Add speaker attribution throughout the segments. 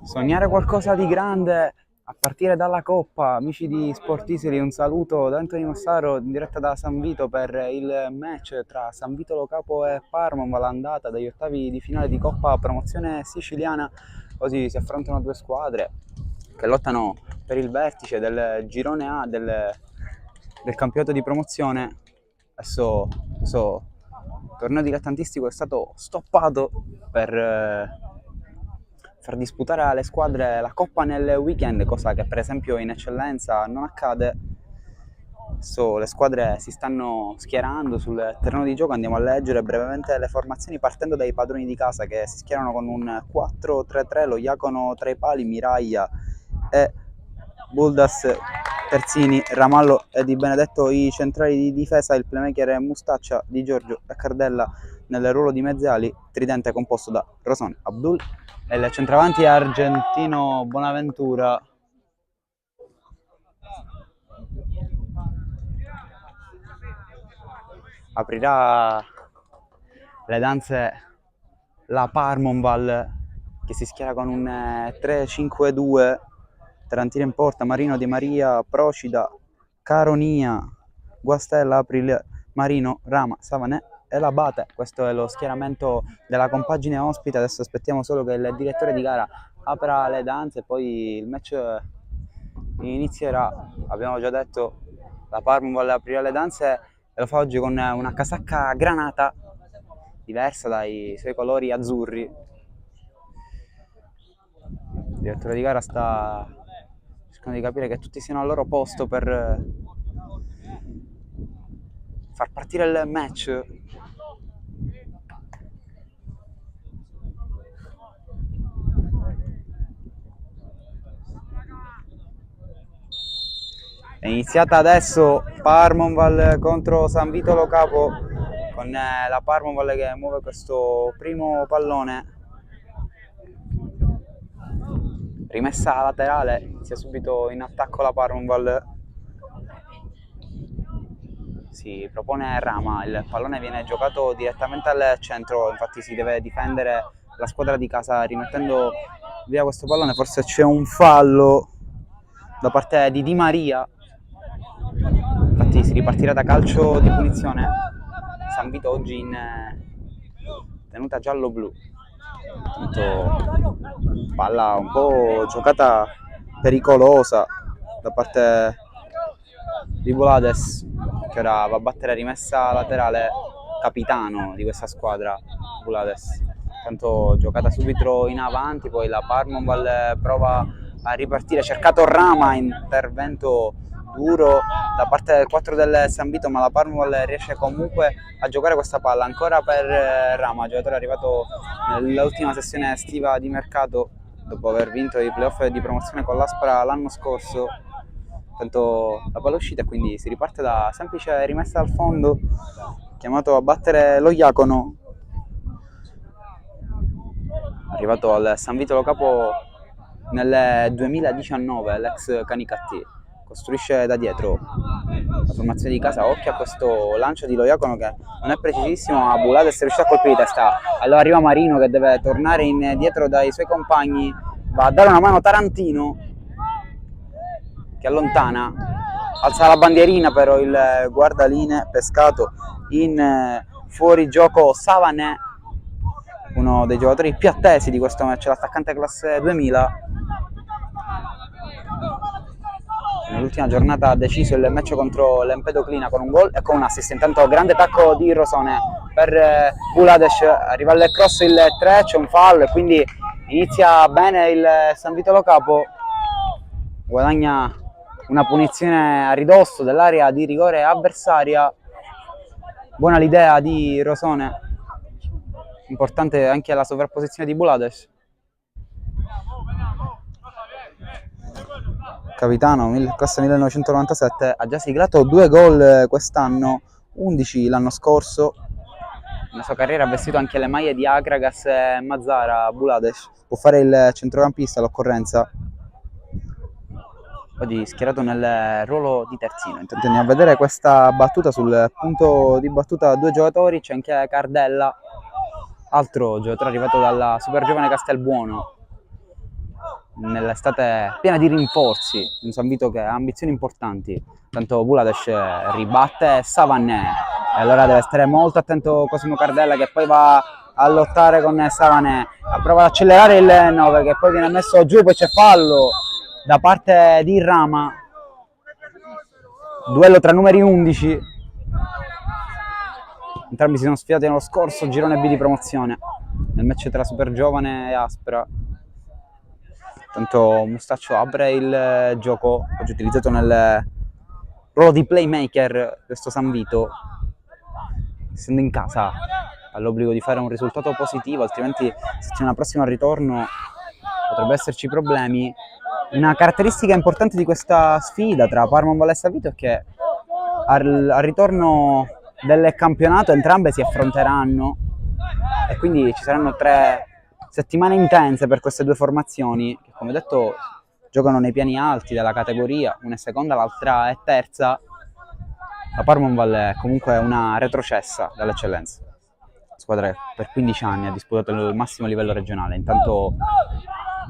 Speaker 1: Sognare qualcosa di grande a partire dalla Coppa. Amici di Sportiseri, un saluto da Antonio Massaro in diretta da San Vito per il match tra San Vito Lo Capo e Parma, l'andata degli ottavi di finale di Coppa Promozione Siciliana. Oggi si affrontano due squadre che lottano per il vertice del girone A del campionato di promozione. Adesso questo torneo dilettantistico è stato stoppato per far disputare alle squadre la Coppa nel weekend, cosa che per esempio in eccellenza non accade. Adesso le squadre si stanno schierando sul terreno di gioco. Andiamo a leggere brevemente le formazioni partendo dai padroni di casa, che si schierano con un 4-3-3, lo Iacono tra i pali, Miraglia e Buldas, terzini, Ramallo e Di Benedetto i centrali di difesa, il playmaker è Mustaccia, Di Giorgio e Cardella nel ruolo di mezzali, tridente composto da Rosone, Abdul e il centravanti argentino Bonaventura. Aprirà le danze la Parmonval, che si schiera con un 3-5-2, Tarantino in porta, Marino, Di Maria, Procida, Caronia, Guastella, April, Marino, Rama, Savanè e l'Abate. Questo è lo schieramento della compagine ospite. Adesso aspettiamo solo che il direttore di gara apra le danze e poi il match inizierà. Abbiamo già detto, la Parma vuole aprire le danze e lo fa oggi con una casacca granata diversa dai suoi colori azzurri. Il direttore di gara sta cercando di capire che tutti siano al loro posto per far partire il match. È iniziata adesso Parmonval contro San Vito Lo Capo, con la Parmonval che muove questo primo pallone. Rimessa laterale, inizia subito in attacco la Parmonval. Si propone Rama, il pallone viene giocato direttamente al centro, infatti si deve difendere la squadra di casa rimettendo via questo pallone. Forse c'è un fallo da parte di Di Maria, infatti si ripartirà da calcio di punizione. San Vito oggi in tenuta giallo-blu. Palla un po' giocata pericolosa da parte di Bulades, che ora va a battere rimessa laterale, capitano di questa squadra Bulades. Tanto giocata subito in avanti, poi la Parmonval prova a ripartire, cercato Rama, intervento duro da parte del 4 del San Vito, ma la Parmonval riesce comunque a giocare questa palla ancora per Rama, giocatore arrivato nell'ultima sessione estiva di mercato dopo aver vinto i playoff di promozione con l'Aspra l'anno scorso. Tanto la palla è uscita e quindi si riparte da semplice rimessa al fondo, chiamato a battere lo Iacono, arrivato al San Vito Lo Capo nel 2019, l'ex Canicattì. Costruisce da dietro la formazione di casa. Occhio a questo lancio di Lo Iacono che non è precisissimo, ma Bulades è riuscito a colpire di testa. Allora arriva Marino che deve tornare indietro dai suoi compagni, va a dare una mano Tarantino che allontana, alza la bandierina, però il guardaline pescato in fuorigioco Savanè, uno dei giocatori più attesi di questo match, l'attaccante classe 2000. Nell'ultima giornata ha deciso il match contro l'Empedoclina con un gol e con un assist. Intanto grande tacco di Rosone per Bulades, arriva il cross, il 3, c'è un fallo e quindi inizia bene il San Vito Lo Capo, guadagna una punizione a ridosso dell'area di rigore avversaria. Buona l'idea di Rosone, importante anche la sovrapposizione di Bulades. Capitano, classe 1997, ha già siglato 2 gol quest'anno, 11 l'anno scorso. Nella sua carriera ha vestito anche le maglie di Akragas e Mazara. Bulades può fare il centrocampista all'occorrenza. Oggi schierato nel ruolo di terzino. Intanto andiamo a vedere questa battuta. Sul punto di battuta 2 giocatori, c'è anche Cardella, altro giocatore arrivato dalla super giovane Castelbuono. nell'estate piena di rinforzi, un San Vito che ha ambizioni importanti, tanto Buladesh ribatte Savané, e allora deve stare molto attento Cosimo Cardella, che poi va a lottare con Savané, prova ad accelerare il 9 che poi viene messo giù, poi c'è fallo da parte di Rama, duello tra numeri 11, entrambi si sono sfidati nello scorso girone B di promozione, nel match tra Super Giovane e Aspera. Tanto Mustaccio apre il gioco, oggi utilizzato nel ruolo di playmaker questo San Vito, essendo in casa ha l'obbligo di fare un risultato positivo, altrimenti settimana prossima al ritorno potrebbe esserci problemi. Una caratteristica importante di questa sfida tra Parma Valle e San Vito è che al ritorno del campionato entrambe si affronteranno e quindi ci saranno 3 settimane intense per queste due formazioni che, come detto, giocano nei piani alti della categoria, una è seconda, l'altra è terza. La Parma Valle è comunque una retrocessa dall'eccellenza, squadra che per 15 anni ha disputato il massimo livello regionale, intanto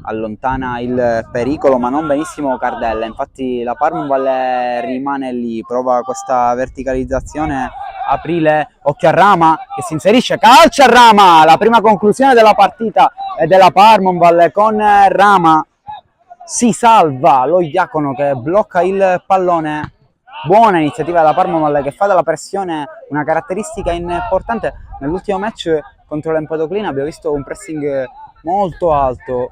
Speaker 1: allontana il pericolo ma non benissimo Cardella, infatti la Parma Valle rimane lì, prova questa verticalizzazione Aprile, occhio a Rama che si inserisce, calcia a Rama, la prima conclusione della partita è della Parma Valle con Rama, si salva lo Iacono che blocca il pallone. Buona iniziativa della Parma Valle che fa della pressione una caratteristica importante. Nell'ultimo match contro l'Empedoclina abbiamo visto un pressing molto alto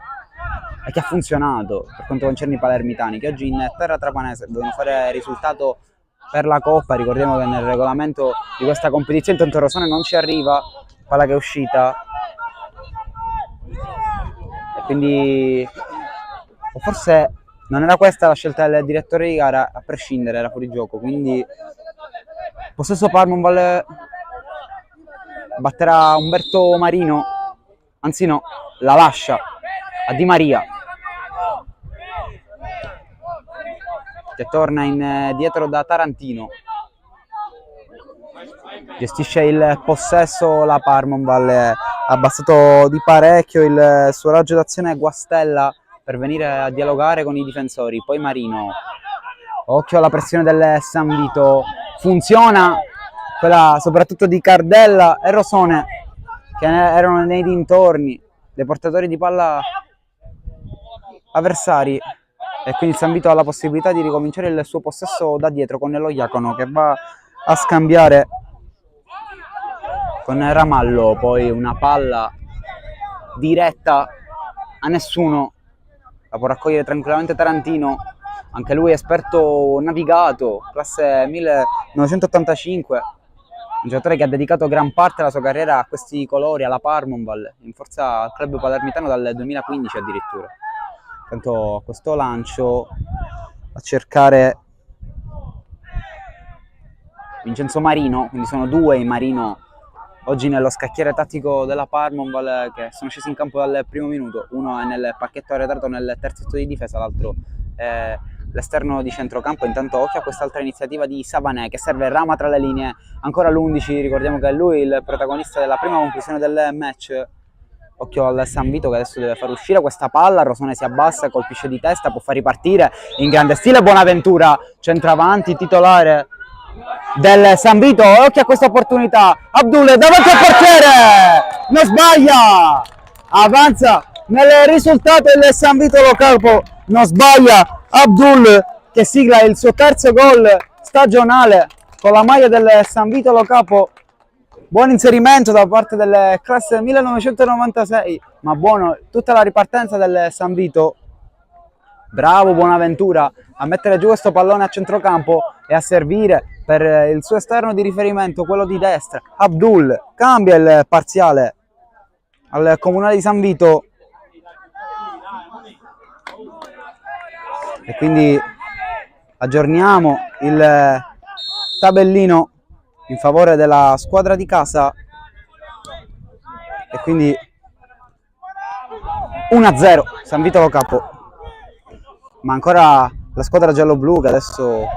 Speaker 1: e che ha funzionato per quanto concerne i palermitani, che oggi in terra trapanese devono fare risultato per la Coppa. Ricordiamo che nel regolamento di questa competizione intanto Rosone non ci arriva, palla che è uscita, e quindi o forse non era questa la scelta del direttore di gara, a prescindere era fuori gioco, quindi possesso Parma Valle, batterà Umberto Marino, anzi no, la lascia a Di Maria che torna dietro da Tarantino, gestisce il possesso la Parma Valle, ha abbassato di parecchio il suo raggio d'azione Guastella per venire a dialogare con i difensori, poi Marino, occhio alla pressione del San Vito, funziona quella soprattutto di Cardella e Rosone che erano nei dintorni dei portatori di palla avversari, e quindi il San Vito ha la possibilità di ricominciare il suo possesso da dietro con lo Iacono che va a scambiare con Ramallo, poi una palla diretta a nessuno, la può raccogliere tranquillamente Tarantino, anche lui esperto navigato, classe 1985, un giocatore che ha dedicato gran parte della sua carriera a questi colori, alla Parma Valle, in forza al club palermitano dal 2015 addirittura. Tanto questo lancio a cercare Vincenzo Marino, quindi sono 2 i Marino oggi nello scacchiere tattico della Parma Valle che sono scesi in campo dal primo minuto, uno è nel pacchetto arretrato nel terzetto di difesa, l'altro è l'esterno di centrocampo. Intanto occhio a quest'altra iniziativa di Savané che serve Rama tra le linee, ancora l'11, ricordiamo che è lui il protagonista della prima conclusione del match. Occhio al San Vito che adesso deve far uscire questa palla, Rosone si abbassa, colpisce di testa, può far ripartire in grande stile Bonaventura, centravanti titolare del San Vito, occhio a questa opportunità, Abdul davanti al portiere, non sbaglia, avanza nel risultato il San Vito Lo Capo, non sbaglia Abdul che sigla il suo terzo gol stagionale con la maglia del San Vito Lo Capo. Buon inserimento da parte del classe 1996, ma buono tutta la ripartenza del San Vito. Bravo Bonaventura a mettere giù questo pallone a centrocampo e a servire per il suo esterno di riferimento, quello di destra. Abdul cambia il parziale al Comunale di San Vito e quindi aggiorniamo il tabellino in favore della squadra di casa e quindi 1-0 San Vito Lo Capo, ma ancora la squadra giallo-blu che adesso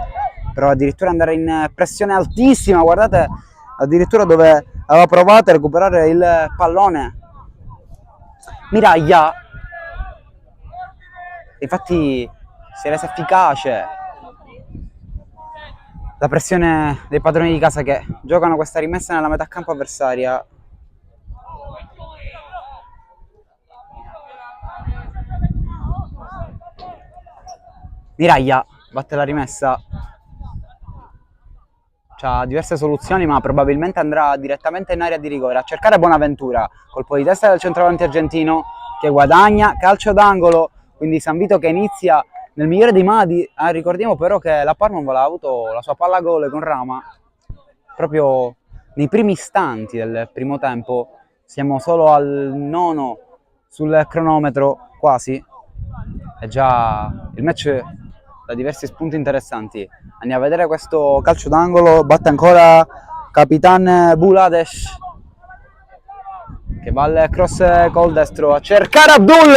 Speaker 1: prova addirittura ad andare in pressione altissima, guardate addirittura dove aveva provato a recuperare il pallone Miraglia, Infatti si è resa efficace la pressione dei padroni di casa che giocano questa rimessa nella metà campo avversaria. Miraglia batte la rimessa, c'ha diverse soluzioni ma probabilmente andrà direttamente in area di rigore a cercare Bonaventura, colpo di testa del centravanti argentino che guadagna, calcio d'angolo, quindi San Vito che inizia nel migliore dei modi. Ricordiamo però che la Parma ha avuto la sua palla gol con Rama proprio nei primi istanti del primo tempo, siamo solo al 9 sul cronometro quasi, è già il match da diversi spunti interessanti. Andiamo a vedere questo calcio d'angolo, batte ancora Capitan Bulades che va al cross col destro a cercare Abdul,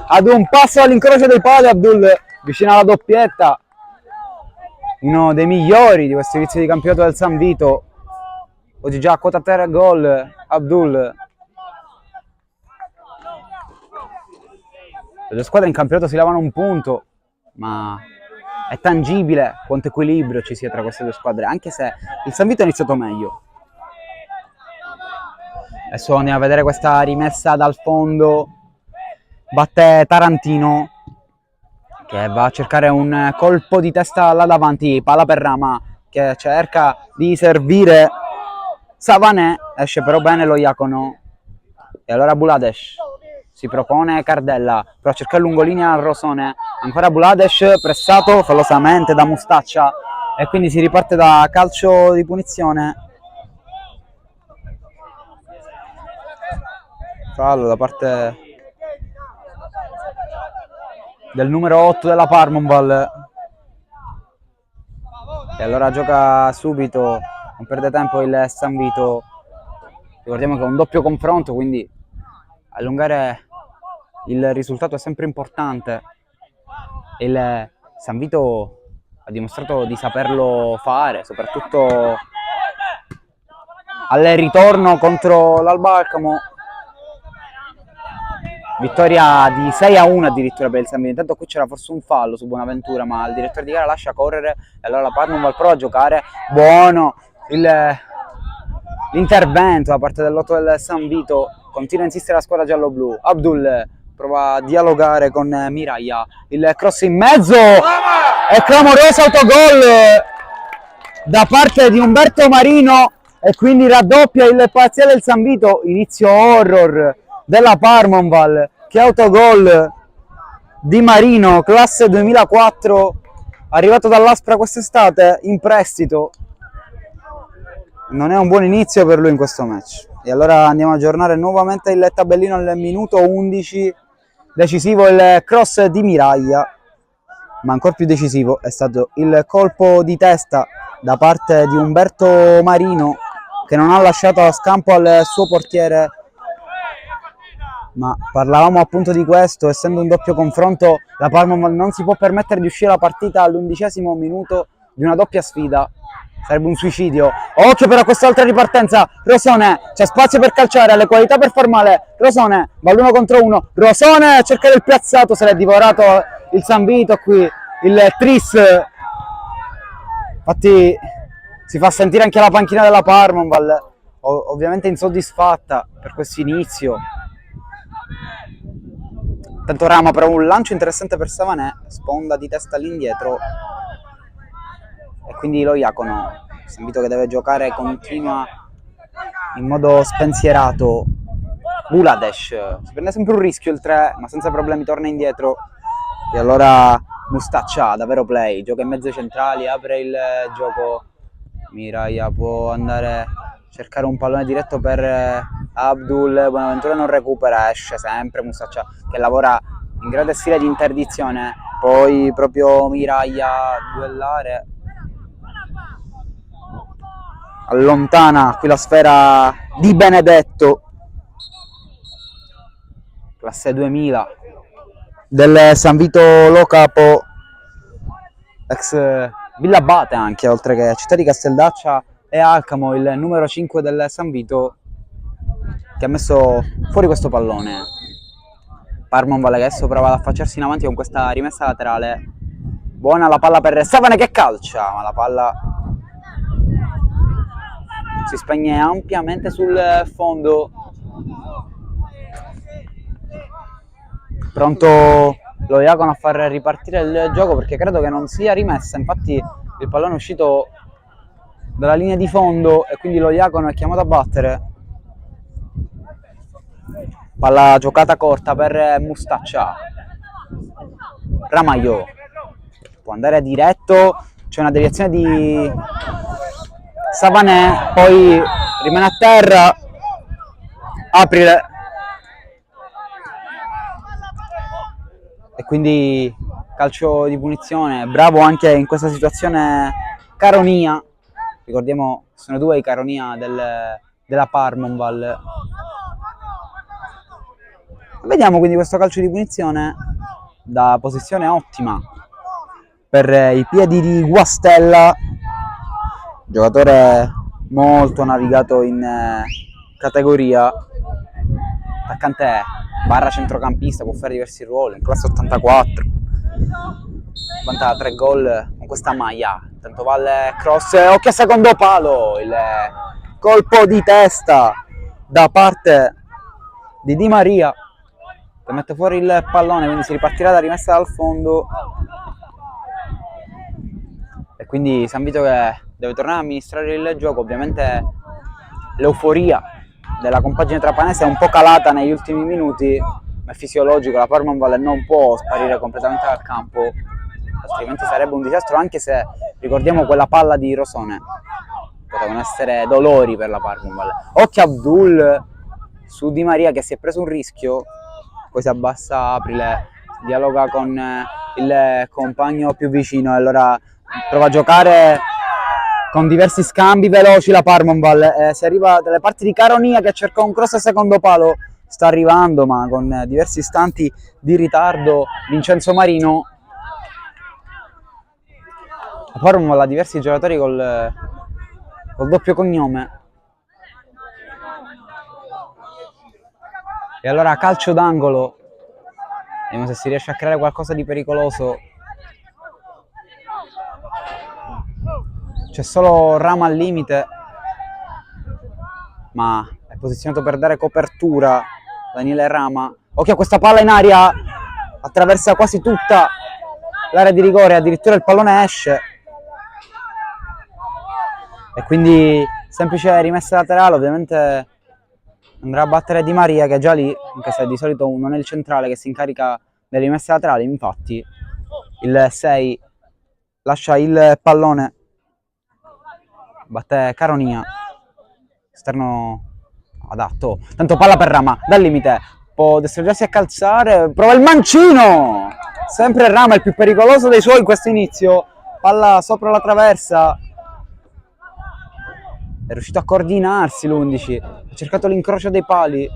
Speaker 1: ad un passo all'incrocio dei pali Abdul vicino alla doppietta, uno dei migliori di questo inizio di campionato del San Vito, oggi già a quota 3 gol Abdul. Le due squadre in campionato si lavano un punto, ma è tangibile quanto equilibrio ci sia tra queste due squadre, anche se il San Vito ha iniziato meglio. Adesso andiamo a vedere questa rimessa dal fondo, batte Tarantino che va a cercare un colpo di testa là davanti, palla per Rama che cerca di servire Savanè, esce però bene lo Iacono e allora Bulades si propone Cardella, però cerca il lungolinea al Rosone, ancora Bulades pressato fallosamente da Mustaccia e quindi si riparte da calcio di punizione. Fallo da parte del numero 8 della Parmonval e allora gioca subito, non perde tempo il San Vito. Ricordiamo che è un doppio confronto, quindi allungare il risultato è sempre importante. Il San Vito ha dimostrato di saperlo fare, soprattutto al ritorno contro l'Alba Alcamo. Vittoria di 6-1 addirittura per il San Vito. Intanto qui c'era forse un fallo su Bonaventura, ma il direttore di gara lascia correre e allora la Parma prova a giocare. Buono l'intervento da parte dell'8 del San Vito, continua a insistere la squadra giallo-blu. Abdul prova a dialogare con Miraglia, il cross in mezzo e clamoroso autogol da parte di Umberto Marino e quindi raddoppia il parziale del San Vito. Inizio horror della Parmonval, che autogol di Marino, classe 2004, arrivato dall'Aspra quest'estate in prestito. Non è un buon inizio per lui in questo match. E allora andiamo a aggiornare nuovamente il tabellino al minuto 11, decisivo il cross di Miraglia, ma ancora più decisivo è stato il colpo di testa da parte di Umberto Marino che non ha lasciato scampo al suo portiere. Ma parlavamo appunto di questo, essendo un doppio confronto, la Parma non si può permettere di uscire la partita all'11° minuto di una doppia sfida, sarebbe un suicidio. Occhio però a quest'altra ripartenza, Rosone, c'è spazio per calciare, ha le qualità per far male, Rosone va l'1 contro 1, Rosone a cercare il piazzato, se l'è divorato il San Vito qui, il Tris, infatti si fa sentire anche la panchina della Parmonval, ovviamente insoddisfatta per questo inizio. Tanto Rama però un lancio interessante per Savanè, sponda di testa all'indietro e quindi lo Iacono, San Vito che deve giocare, continua in modo spensierato. Bulades si prende sempre un rischio il 3 ma senza problemi torna indietro e allora Mustaccia davvero play, gioca in mezzo centrali, apre il gioco. Miraglia può andare a cercare un pallone diretto per Abdul, Bonaventura non recupera, esce sempre Mustaccia che lavora in grande stile di interdizione, poi proprio Miraglia a duellare, allontana qui la sfera di Benedetto, classe 2000 del San Vito Lo Capo, ex Villa Abate anche, oltre che città di Casteldaccia e Alcamo, il numero 5 del San Vito che ha messo fuori questo pallone. Parmonval che adesso prova ad affacciarsi in avanti con questa rimessa laterale. Buona la palla per Savane che calcia, ma la palla si spegne ampiamente sul fondo. Pronto lo Iacono a far ripartire il gioco perché credo che non sia rimessa, infatti il pallone è uscito dalla linea di fondo e quindi lo Iacono è chiamato a battere. Palla giocata corta per Mustaccia. Ramaglio può andare diretto, c'è una deviazione di Savanè, poi rimane a terra Aprile e quindi calcio di punizione. Bravo anche in questa situazione Caronia, ricordiamo sono due i Caronia della Parmonval. Vediamo quindi questo calcio di punizione da posizione ottima per i piedi di Guastella, giocatore molto navigato in categoria, attaccante barra centrocampista, può fare diversi ruoli, in classe 84, vanta 3 gol con questa maglia. Intanto va il cross, occhio a secondo palo, il colpo di testa da parte di Di Maria che mette fuori il pallone, quindi si ripartirà da rimessa dal fondo e quindi San Vito che deve tornare a amministrare il gioco. Ovviamente l'euforia della compagine trapanese è un po' calata negli ultimi minuti, ma è fisiologico, la Parmonval non può sparire completamente dal campo, altrimenti sarebbe un disastro, anche se ricordiamo quella palla di Rosone, potevano essere dolori per la Parmonval. Occhio Abdul su Di Maria che si è preso un rischio, poi si abbassa Aprile, dialoga con il compagno più vicino e allora prova a giocare con diversi scambi veloci la Parmonval. Si arriva dalle parti di Caronia che cerca un cross a secondo palo, sta arrivando ma con diversi istanti di ritardo Vincenzo Marino. La Parmonval ha diversi giocatori col doppio cognome. E allora calcio d'angolo, vediamo se si riesce a creare qualcosa di pericoloso. C'è solo Rama al limite, ma è posizionato per dare copertura Daniele Rama. Occhio a questa palla in aria, attraversa quasi tutta l'area di rigore, addirittura il pallone esce. E quindi semplice rimessa laterale, ovviamente andrà a battere Di Maria che è già lì, anche se di solito non è il centrale che si incarica delle rimesse laterali. Infatti il 6 lascia il pallone, batte Caronia, esterno adatto, tanto palla per Rama dal limite, può destreggiarsi a calciare, prova il mancino, sempre Rama il più pericoloso dei suoi in questo inizio, palla sopra la traversa, è riuscito a coordinarsi l'11, ha cercato l'incrocio dei pali,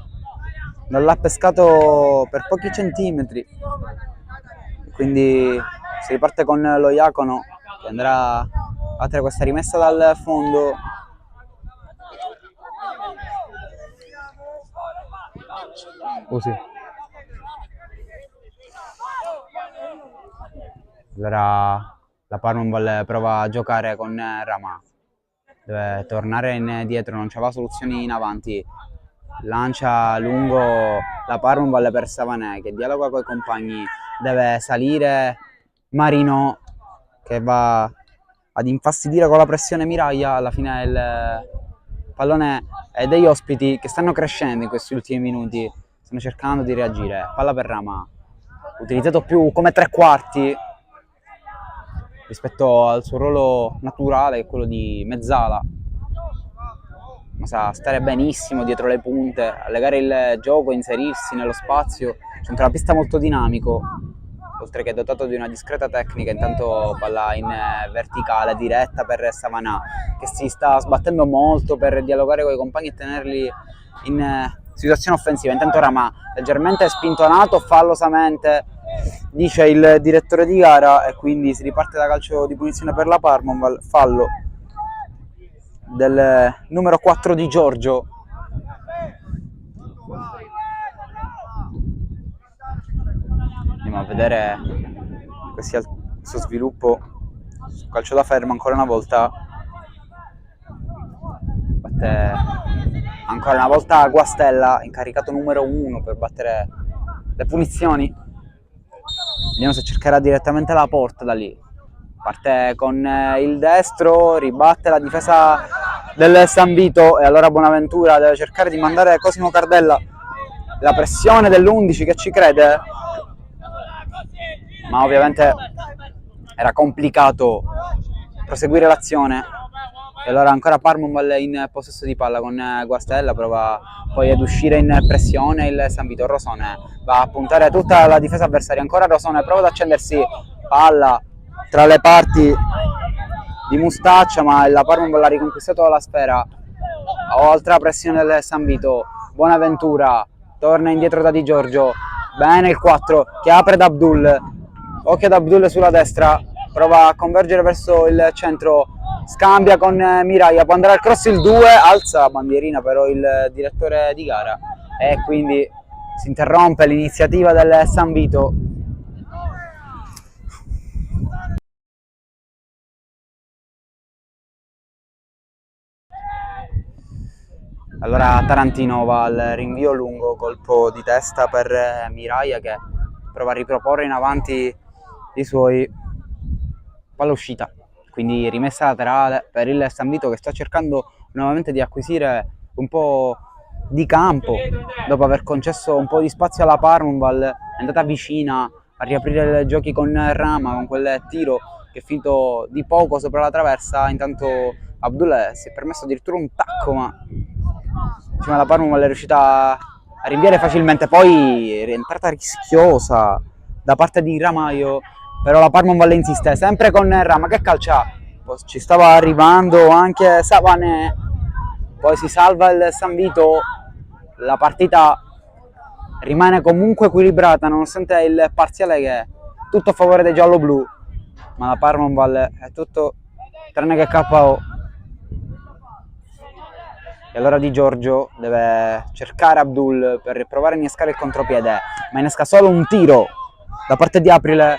Speaker 1: non l'ha pescato per pochi centimetri, quindi si riparte con lo Iacono che andrà a battere questa rimessa dal fondo. Sì. Allora la Parmonval prova a giocare con Rama, deve tornare indietro, non c'aveva soluzioni in avanti, lancia lungo la Parmonval per Savanè che dialoga con i compagni, deve salire Marino che va ad infastidire con la pressione Miraglia. Alla fine il pallone è degli ospiti che stanno crescendo in questi ultimi minuti, stanno cercando di reagire. Palla per Rama, utilizzato più come tre quarti rispetto al suo ruolo naturale, che è quello di mezzala, ma sa stare benissimo dietro le punte, a legare il gioco, inserirsi nello spazio, centrocampista molto dinamico, oltre che dotato di una discreta tecnica. Intanto palla in verticale diretta per Savanà che si sta sbattendo molto per dialogare con i compagni e tenerli in situazione offensiva. Intanto Rama leggermente spintonato, fallosamente dice il direttore di gara, e quindi si riparte da calcio di punizione per la Parmonval, fallo del numero 4 di Giorgio. a vedere questo sviluppo su calcio da fermo ancora una volta. Batte ancora una volta Guastella, incaricato numero 1 per battere le punizioni. Vediamo se cercherà direttamente la porta da lì. Parte con il destro, ribatte la difesa del San Vito e allora Bonaventura deve cercare di mandare Cosimo Cardella. La pressione dell'11 che ci crede, ma ovviamente era complicato proseguire l'azione. E allora ancora Parmonval in possesso di palla con Guastella, prova poi ad uscire in pressione il San Vito. Rosone va a puntare tutta la difesa avversaria, ancora Rosone prova ad accendersi, palla tra le parti di Mustaccia, ma la Parmonval ha riconquistato la sfera. Oltre pressione del San Vito, Bonaventura torna indietro da Di Giorgio, bene il 4 che apre da Abdul, occhio ad Abdul sulla destra, prova a convergere verso il centro, scambia con Miraia, può andare al cross il 2, alza la bandierina però il direttore di gara e quindi si interrompe l'iniziativa del San Vito. Allora Tarantino va al rinvio lungo, colpo di testa per Miraia che prova a riproporre in avanti i suoi, palla uscita, quindi rimessa laterale per il San Vito che sta cercando nuovamente di acquisire un po' di campo dopo aver concesso un po' di spazio alla Parmonval. È andata vicina a riaprire i giochi con Rama, con quel tiro che è finito di poco sopra la traversa. Intanto Abdul si è permesso addirittura un tacco, ma la Parmonval è riuscita a rinviare facilmente, poi è rientrata rischiosa da parte di Ramaio, però la Parmonval insiste sempre con Rama che calcia, ci stava arrivando anche Savané, poi si salva il San Vito. La partita rimane comunque equilibrata nonostante il parziale che è tutto a favore dei giallo-blu, ma la Parmonval è tutto tranne che KO. E allora Di Giorgio deve cercare Abdul per provare a innescare il contropiede, ma innesca solo un tiro da parte di Aprile,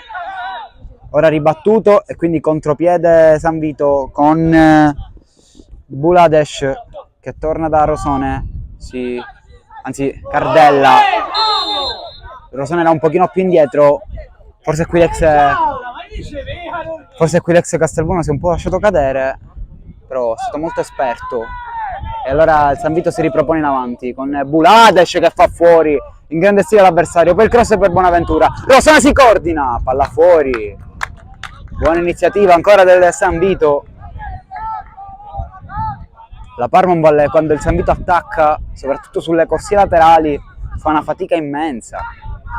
Speaker 1: ora ribattuto, e quindi contropiede San Vito con Bulades che torna da Rosone, anzi Cardella. Rosone era un pochino più indietro, forse qui l'ex Castelbuono si è un po' lasciato cadere, però è stato molto esperto. E allora il San Vito si ripropone in avanti con Bulades che fa fuori in grande stile l'avversario, poi il cross per Bonaventura, Rosone si coordina, palla fuori. Buona iniziativa ancora del San Vito. La Parmonval quando il San Vito attacca, soprattutto sulle corsie laterali, fa una fatica immensa.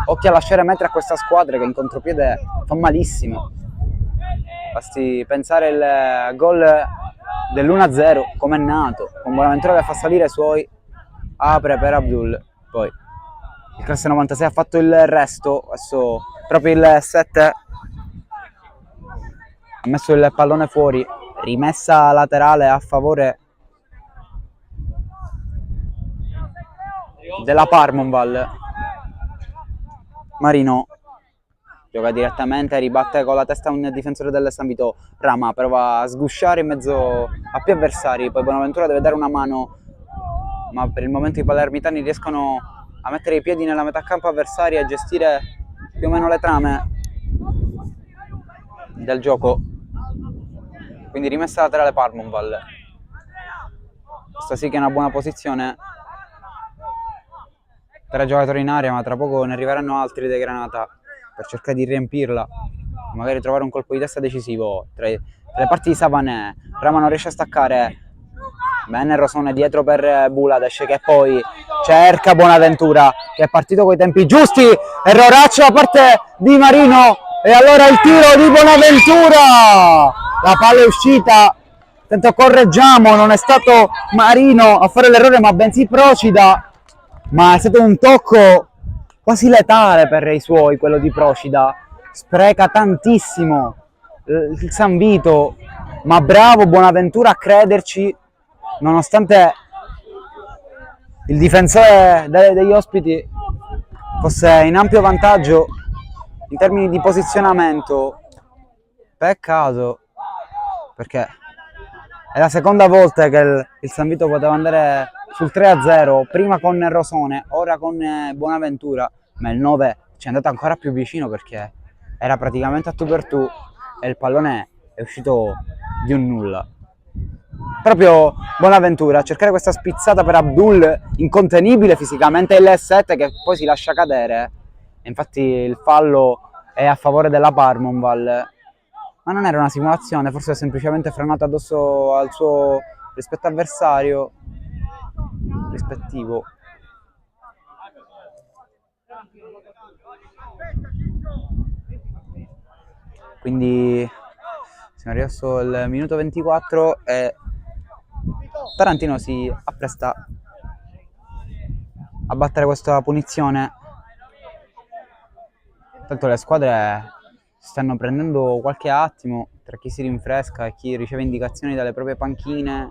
Speaker 1: Occhio a lasciare mettere a questa squadra che in contropiede fa malissimo. Basti pensare il gol dell'1-0 come è nato, con Bonaventura che fa salire i suoi, apre per Abdul, poi il classe 96 ha fatto il resto, adesso proprio il 7 ha messo il pallone fuori, rimessa laterale a favore della Parmonval. Marino gioca direttamente, ribatte con la testa un difensore del San Vito, Rama prova a sgusciare in mezzo a più avversari, poi Bonaventura deve dare una mano, ma per il momento i palermitani riescono a mettere i piedi nella metà campo avversaria e gestire più o meno le trame del gioco. Quindi rimessa laterale Parmonval, questa sì che è una buona posizione. 3 giocatori in area, ma tra poco ne arriveranno altri dei Granata per cercare di riempirla, magari trovare un colpo di testa decisivo tra le parti di Savané. Rama non riesce a staccare, bene Rosone dietro per Bulades che poi cerca Bonaventura che è partito coi tempi giusti, erroraccio da parte di Marino e allora il tiro di Bonaventura, la palla è uscita, tanto correggiamo, non è stato Marino a fare l'errore ma bensì Procida, ma è stato un tocco quasi letale per i suoi, quello di Procida. Spreca tantissimo il San Vito, ma bravo Bonaventura a crederci, nonostante il difensore degli ospiti fosse in ampio vantaggio. in termini di posizionamento, peccato, perché è la seconda volta che il San Vito poteva andare sul 3-0, prima con Rosone, ora con Bonaventura, ma il 9 ci è andato ancora più vicino perché era praticamente a tu per tu e il pallone è uscito di un nulla. Proprio Bonaventura a cercare questa spizzata per Abdul, incontenibile fisicamente, il 7 che poi si lascia cadere. E infatti il fallo è a favore della Parmonval, ma non era una simulazione, forse è semplicemente frenato addosso al suo avversario rispettivo. Quindi siamo arrivati al minuto 24 e Tarantino si appresta a battere questa punizione. Tanto le squadre stanno prendendo qualche attimo tra chi si rinfresca e chi riceve indicazioni dalle proprie panchine.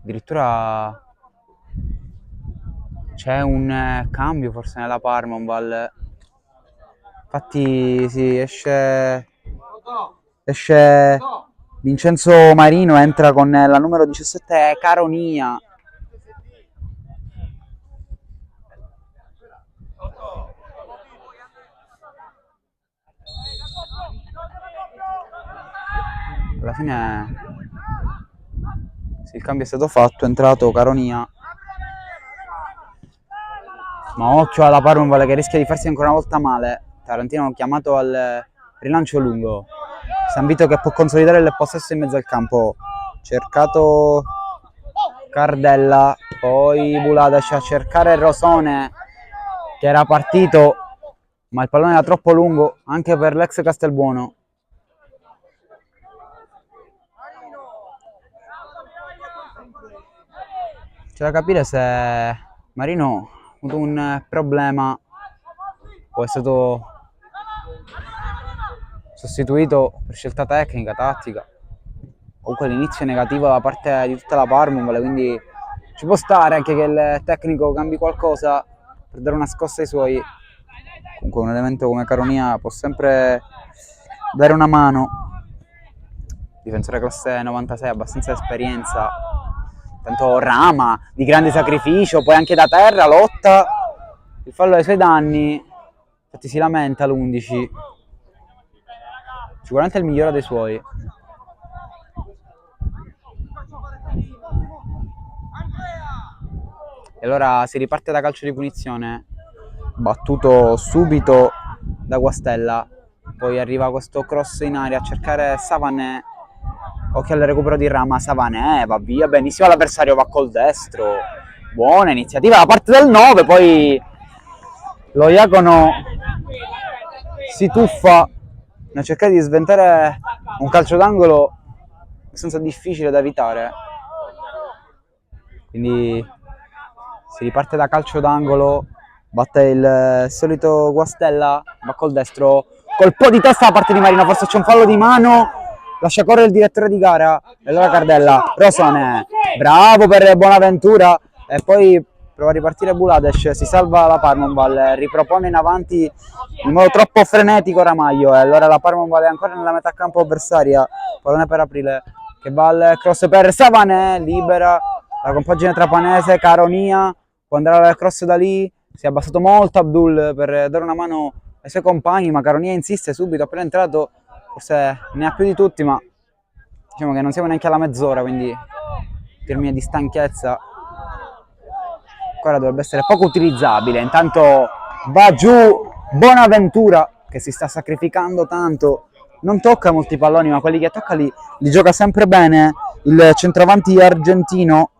Speaker 1: Addirittura c'è un cambio forse nella Parmonval. Infatti sì, esce Vincenzo Marino, entra con la numero 17 Caronia. Alla fine sì, il cambio è stato fatto, è entrato Caronia. Ma occhio alla Parmonval che rischia di farsi ancora una volta male. Tarantino chiamato al rilancio lungo. San Vito che può consolidare il possesso in mezzo al campo. Cercato Cardella, poi Buladac a cercare Rosone che era partito, ma il pallone era troppo lungo anche per l'ex Castelbuono. C'è da capire se Marino ha avuto un problema o è stato sostituito per scelta tecnica, tattica. Comunque l'inizio è negativo da parte di tutta la Parmonval, quindi ci può stare anche che il tecnico cambi qualcosa per dare una scossa ai suoi. Comunque un elemento come Caronia può sempre dare una mano. Difensore classe 96, abbastanza esperienza. Tanto rama, di grande sacrificio, poi anche da terra, lotta. Il fallo ai suoi danni. Infatti si lamenta l'11. Sicuramente è il migliore dei suoi. E allora si riparte da calcio di punizione, battuto subito da Guastella. Poi arriva questo cross in aria a cercare Savané. Occhio al recupero di Rama. Savané va via benissimo, l'avversario va col destro. Buona iniziativa da parte del 9. Poi lo Iacono si tuffa nel cercare di sventare un calcio d'angolo abbastanza difficile da evitare. Quindi si riparte da calcio d'angolo, batte il solito Guastella, va col destro, colpo di testa da parte di Marino, forse c'è un fallo di mano, lascia correre il direttore di gara, e allora Cardella, Rosone, bravo per Bonaventura, e poi prova a ripartire Buladac, si salva la Parmonval, ripropone in avanti in modo troppo frenetico Ramaglio, e allora la Parmonval è ancora nella metà campo avversaria, pallone per Aprile, che va al cross per Savané, libera la compagine trapanese, Caronia, può andare al cross da lì, si è abbassato molto Abdul per dare una mano ai suoi compagni, ma Caronia insiste subito, appena entrato, forse ne ha più di tutti, ma diciamo che non siamo neanche alla mezz'ora, quindi in termini di stanchezza ancora dovrebbe essere poco utilizzabile. Intanto va giù Bonaventura che si sta sacrificando tanto, non tocca molti palloni, ma quelli che tocca li gioca sempre bene. Il centravanti argentino,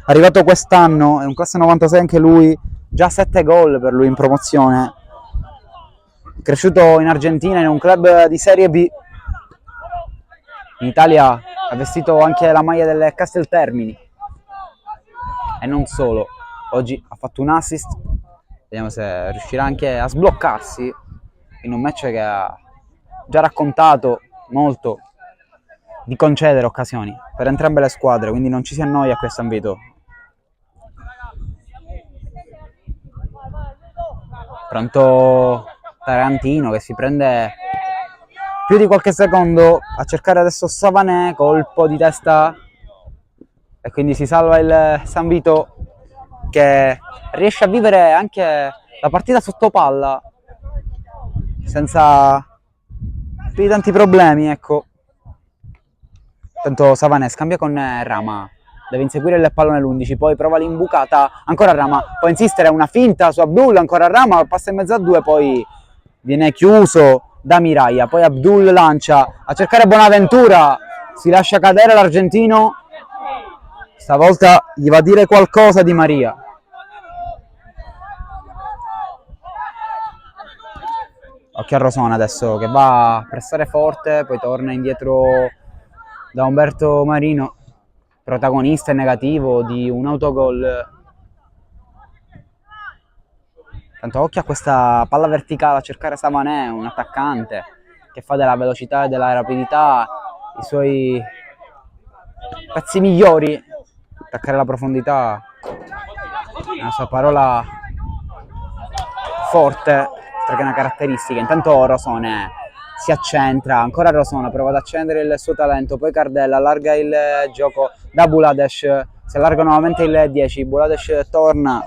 Speaker 1: arrivato quest'anno, è un classe 96 anche lui, già 7 gol per lui in promozione, cresciuto in Argentina in un club di Serie B. In Italia ha vestito anche la maglia del Casteltermini e non solo, oggi ha fatto un assist, vediamo se riuscirà anche a sbloccarsi in un match che ha già raccontato molto di concedere occasioni per entrambe le squadre, quindi non ci si annoia qui a San Vito. Pronto Tarantino che si prende più di qualche secondo a cercare adesso Savanè, colpo di testa e quindi si salva il San Vito che riesce a vivere anche la partita sotto palla senza più di tanti problemi, ecco. Tanto Savanè scambia con Rama, deve inseguire il pallone l'11, poi prova l'imbucata, ancora Rama, può insistere, una finta su Abdul, ancora Rama, passa in mezzo a due, poi viene chiuso da Miraglia, poi Abdul lancia a cercare Bonaventura, si lascia cadere l'argentino, stavolta gli va a dire qualcosa Di Maria. Occhio a Rosona adesso che va a pressare forte, poi torna indietro da Umberto Marino, protagonista e negativo di un autogol. Tanto occhio a questa palla verticale a cercare Savanè, un attaccante che fa della velocità e della rapidità i suoi pezzi migliori. Attaccare la profondità è una sua parola forte, oltre che una caratteristica. Intanto Rosone si accentra, ancora Rosona prova ad accendere il suo talento, poi Cardella allarga il gioco da Buladesh, si allarga nuovamente il 10, Buladesh torna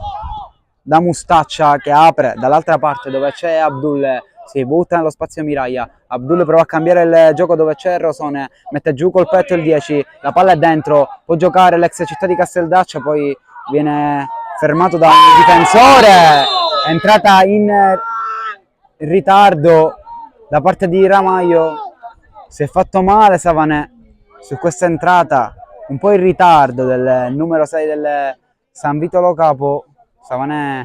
Speaker 1: da Mustaccia che apre dall'altra parte dove c'è Abdul, si butta nello spazio Miraglia, Abdul prova a cambiare il gioco dove c'è Rosone, mette giù col petto il 10, la palla è dentro, può giocare l'ex città di Casteldaccia, poi viene fermato da un difensore, è entrata in ritardo da parte di Ramaio, si è fatto male Savanè su questa entrata, un po' in ritardo del numero 6 del San Vito Lo Capo. Savanè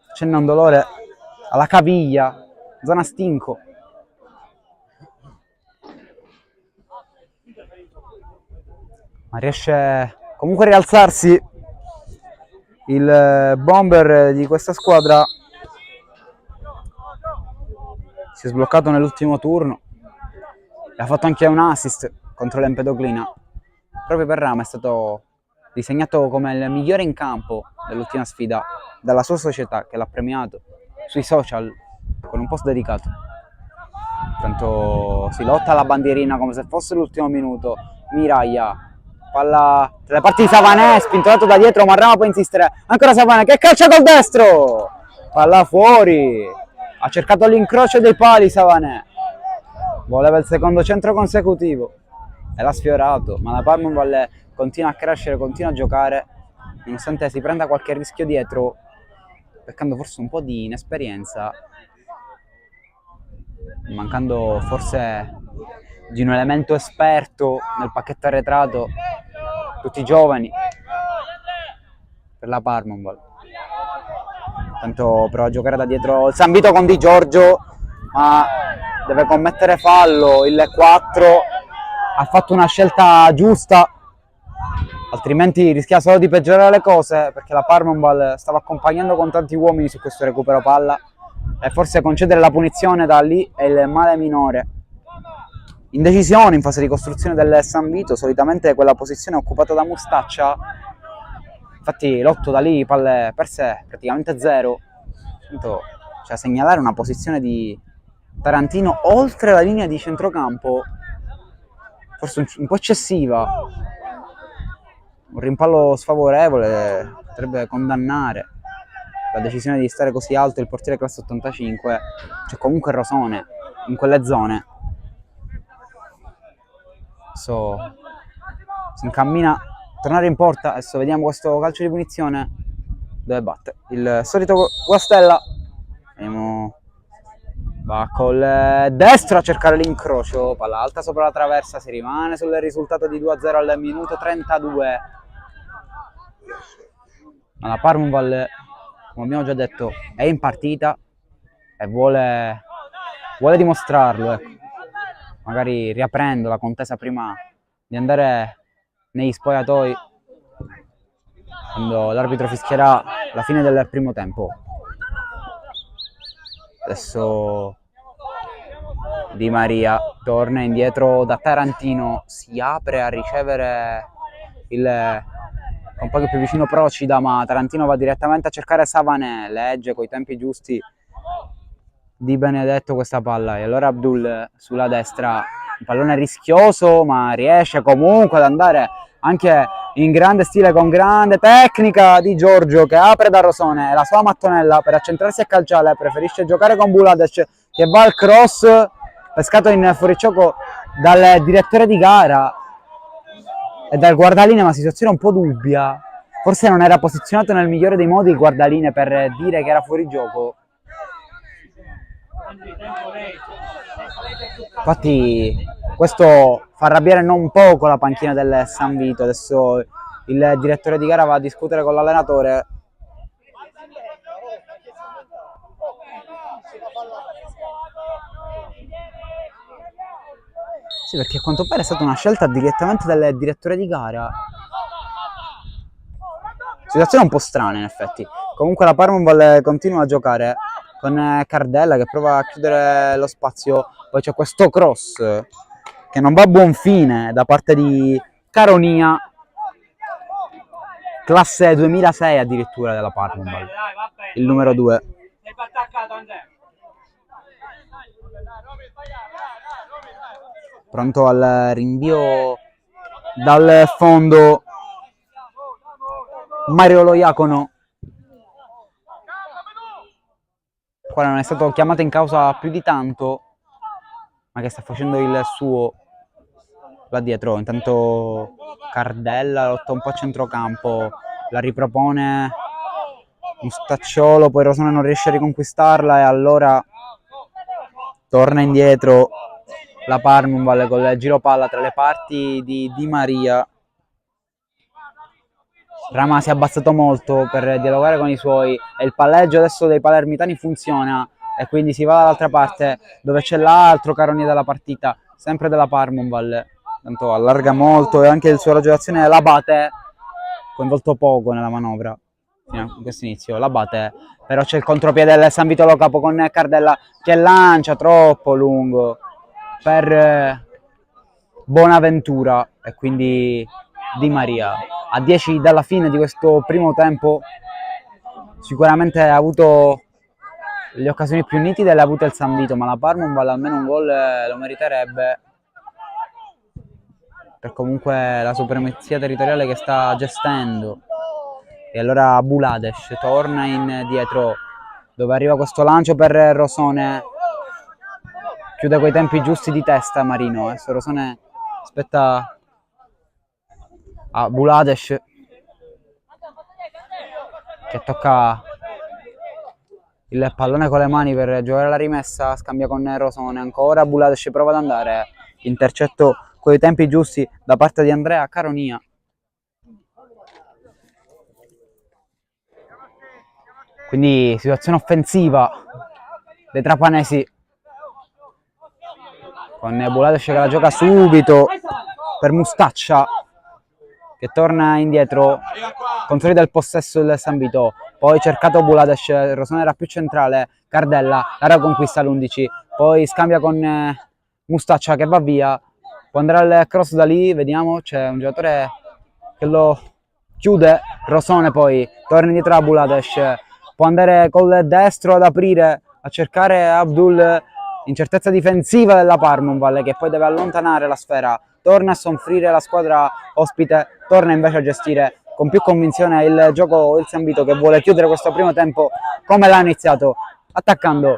Speaker 1: accenna un dolore alla caviglia, zona stinco. Ma riesce comunque a rialzarsi il bomber di questa squadra. Si è sbloccato nell'ultimo turno e ha fatto anche un assist contro l'Empedoclina. Proprio per Rama è stato disegnato come il migliore in campo dell'ultima sfida dalla sua società che l'ha premiato sui social con un post dedicato. Tanto si lotta alla bandierina come se fosse l'ultimo minuto. Miraglia, palla tra le parti di Savanè, spintolato da dietro, ma Rama può insistere. Ancora Savanè che calcia col destro, palla fuori, ha cercato l'incrocio dei pali Savanè, voleva il secondo centro consecutivo e l'ha sfiorato, ma la Parmonval continua a crescere, continua a giocare nonostante si prenda qualche rischio dietro, peccando forse un po' di inesperienza, mancando forse di un elemento esperto nel pacchetto arretrato, tutti giovani per la Parmonval. Tanto prova a giocare da dietro il San Vito con Di Giorgio, ma deve commettere fallo, il 4 ha fatto una scelta giusta, altrimenti rischia solo di peggiorare le cose, perché la Parmonval stava accompagnando con tanti uomini su questo recupero palla e forse concedere la punizione da lì è il male minore. Indecisione in fase di costruzione del San Vito, solitamente quella posizione è occupata da Mustaccia, infatti l'8 da lì palle perse praticamente zero. Cioè segnalare una posizione di Tarantino oltre la linea di centrocampo forse un po' eccessiva, un rimpallo sfavorevole potrebbe condannare la decisione di stare così alto il portiere classe 85, c'è comunque Rosone in quelle zone. Adesso si incammina a tornare in porta, adesso vediamo questo calcio di punizione dove batte il solito Guastella, vediamo, va col destro a cercare l'incrocio, palla alta sopra la traversa, si rimane sul risultato di 2-0 al minuto 32, ma la Parmonval, come abbiamo già detto, è in partita e vuole dimostrarlo, ecco. Magari riaprendo la contesa prima di andare negli spogliatoi quando l'arbitro fischierà la fine del primo tempo. Adesso Di Maria torna indietro da Tarantino, si apre a ricevere il un po' più vicino Procida, ma Tarantino va direttamente a cercare Savané, legge coi tempi giusti Di Benedetto questa palla, e allora Abdul sulla destra, un pallone rischioso ma riesce comunque ad andare anche in grande stile, con grande tecnica di Giorgio, che apre da Rosone e la sua mattonella per accentrarsi a calciare, preferisce giocare con Bulades che va al cross, pescato in fuorigioco dal direttore di gara e dal guardaline, ma situazione un po' dubbia, forse non era posizionato nel migliore dei modi il guardaline per dire che era fuori gioco. Infatti questo fa arrabbiare non poco la panchina del San Vito. Adesso il direttore di gara va a discutere con l'allenatore. Sì, perché a quanto pare è stata una scelta direttamente del direttore di gara. Situazione un po' strana in effetti. Comunque la Parmonval continua a giocare con Cardella che prova a chiudere lo spazio. Poi c'è questo cross che non va a buon fine da parte di Caronia, classe 2006 addirittura della Parmonval, il numero 2. Pronto al rinvio dal fondo Mariolo Iacono, quale non è stato chiamato in causa più di tanto, ma che sta facendo il suo là dietro. Intanto Cardella lotta un po' a centrocampo, la ripropone Mustacciolo, poi Rosone non riesce a riconquistarla e allora torna indietro la Parmonval con il giro palla tra le parti di Di Maria. Rama si è abbassato molto per dialogare con i suoi e il palleggio adesso dei palermitani funziona e quindi si va dall'altra parte dove c'è l'altro Caronia della partita, sempre della Parmonval. Tanto allarga molto e anche il suo raggio d'azione l'Abate, coinvolto poco nella manovra in questo inizio, l'Abate, però c'è il contropiede del San Vito Lo Capo con Cardella che lancia troppo lungo per Bonaventura e quindi Di Maria. A 10 dalla fine di questo primo tempo sicuramente ha avuto le occasioni più nitide, le ha avute il San Vito, ma la Parmonval almeno un gol lo meriterebbe per comunque la supremazia territoriale che sta gestendo. E allora Bulades torna indietro dove arriva questo lancio per Rosone, chiude quei tempi giusti di testa Marino. Adesso Rosone aspetta a Bulades che tocca il pallone con le mani per giocare la rimessa, scambia con Rosone, ancora Bulades prova ad andare, intercetto con i tempi giusti da parte di Andrea Caronia. Quindi situazione offensiva dei trapanesi con Bulades che la gioca subito per Mustaccia che torna indietro, consolida il possesso del San Vito, poi cercato Bulades, Rosone era più centrale, Cardella, la conquista l'11, poi scambia con Mustaccia che va via, può andare al cross da lì, vediamo, c'è un giocatore che lo chiude, Rosone poi torna indietro a Bulades, può andare col destro ad aprire, a cercare Abdul, incertezza difensiva della Parmonval che poi deve allontanare la sfera, torna a soffrire la squadra ospite, torna invece a gestire con più convinzione il gioco il San Vito che vuole chiudere questo primo tempo come l'ha iniziato, attaccando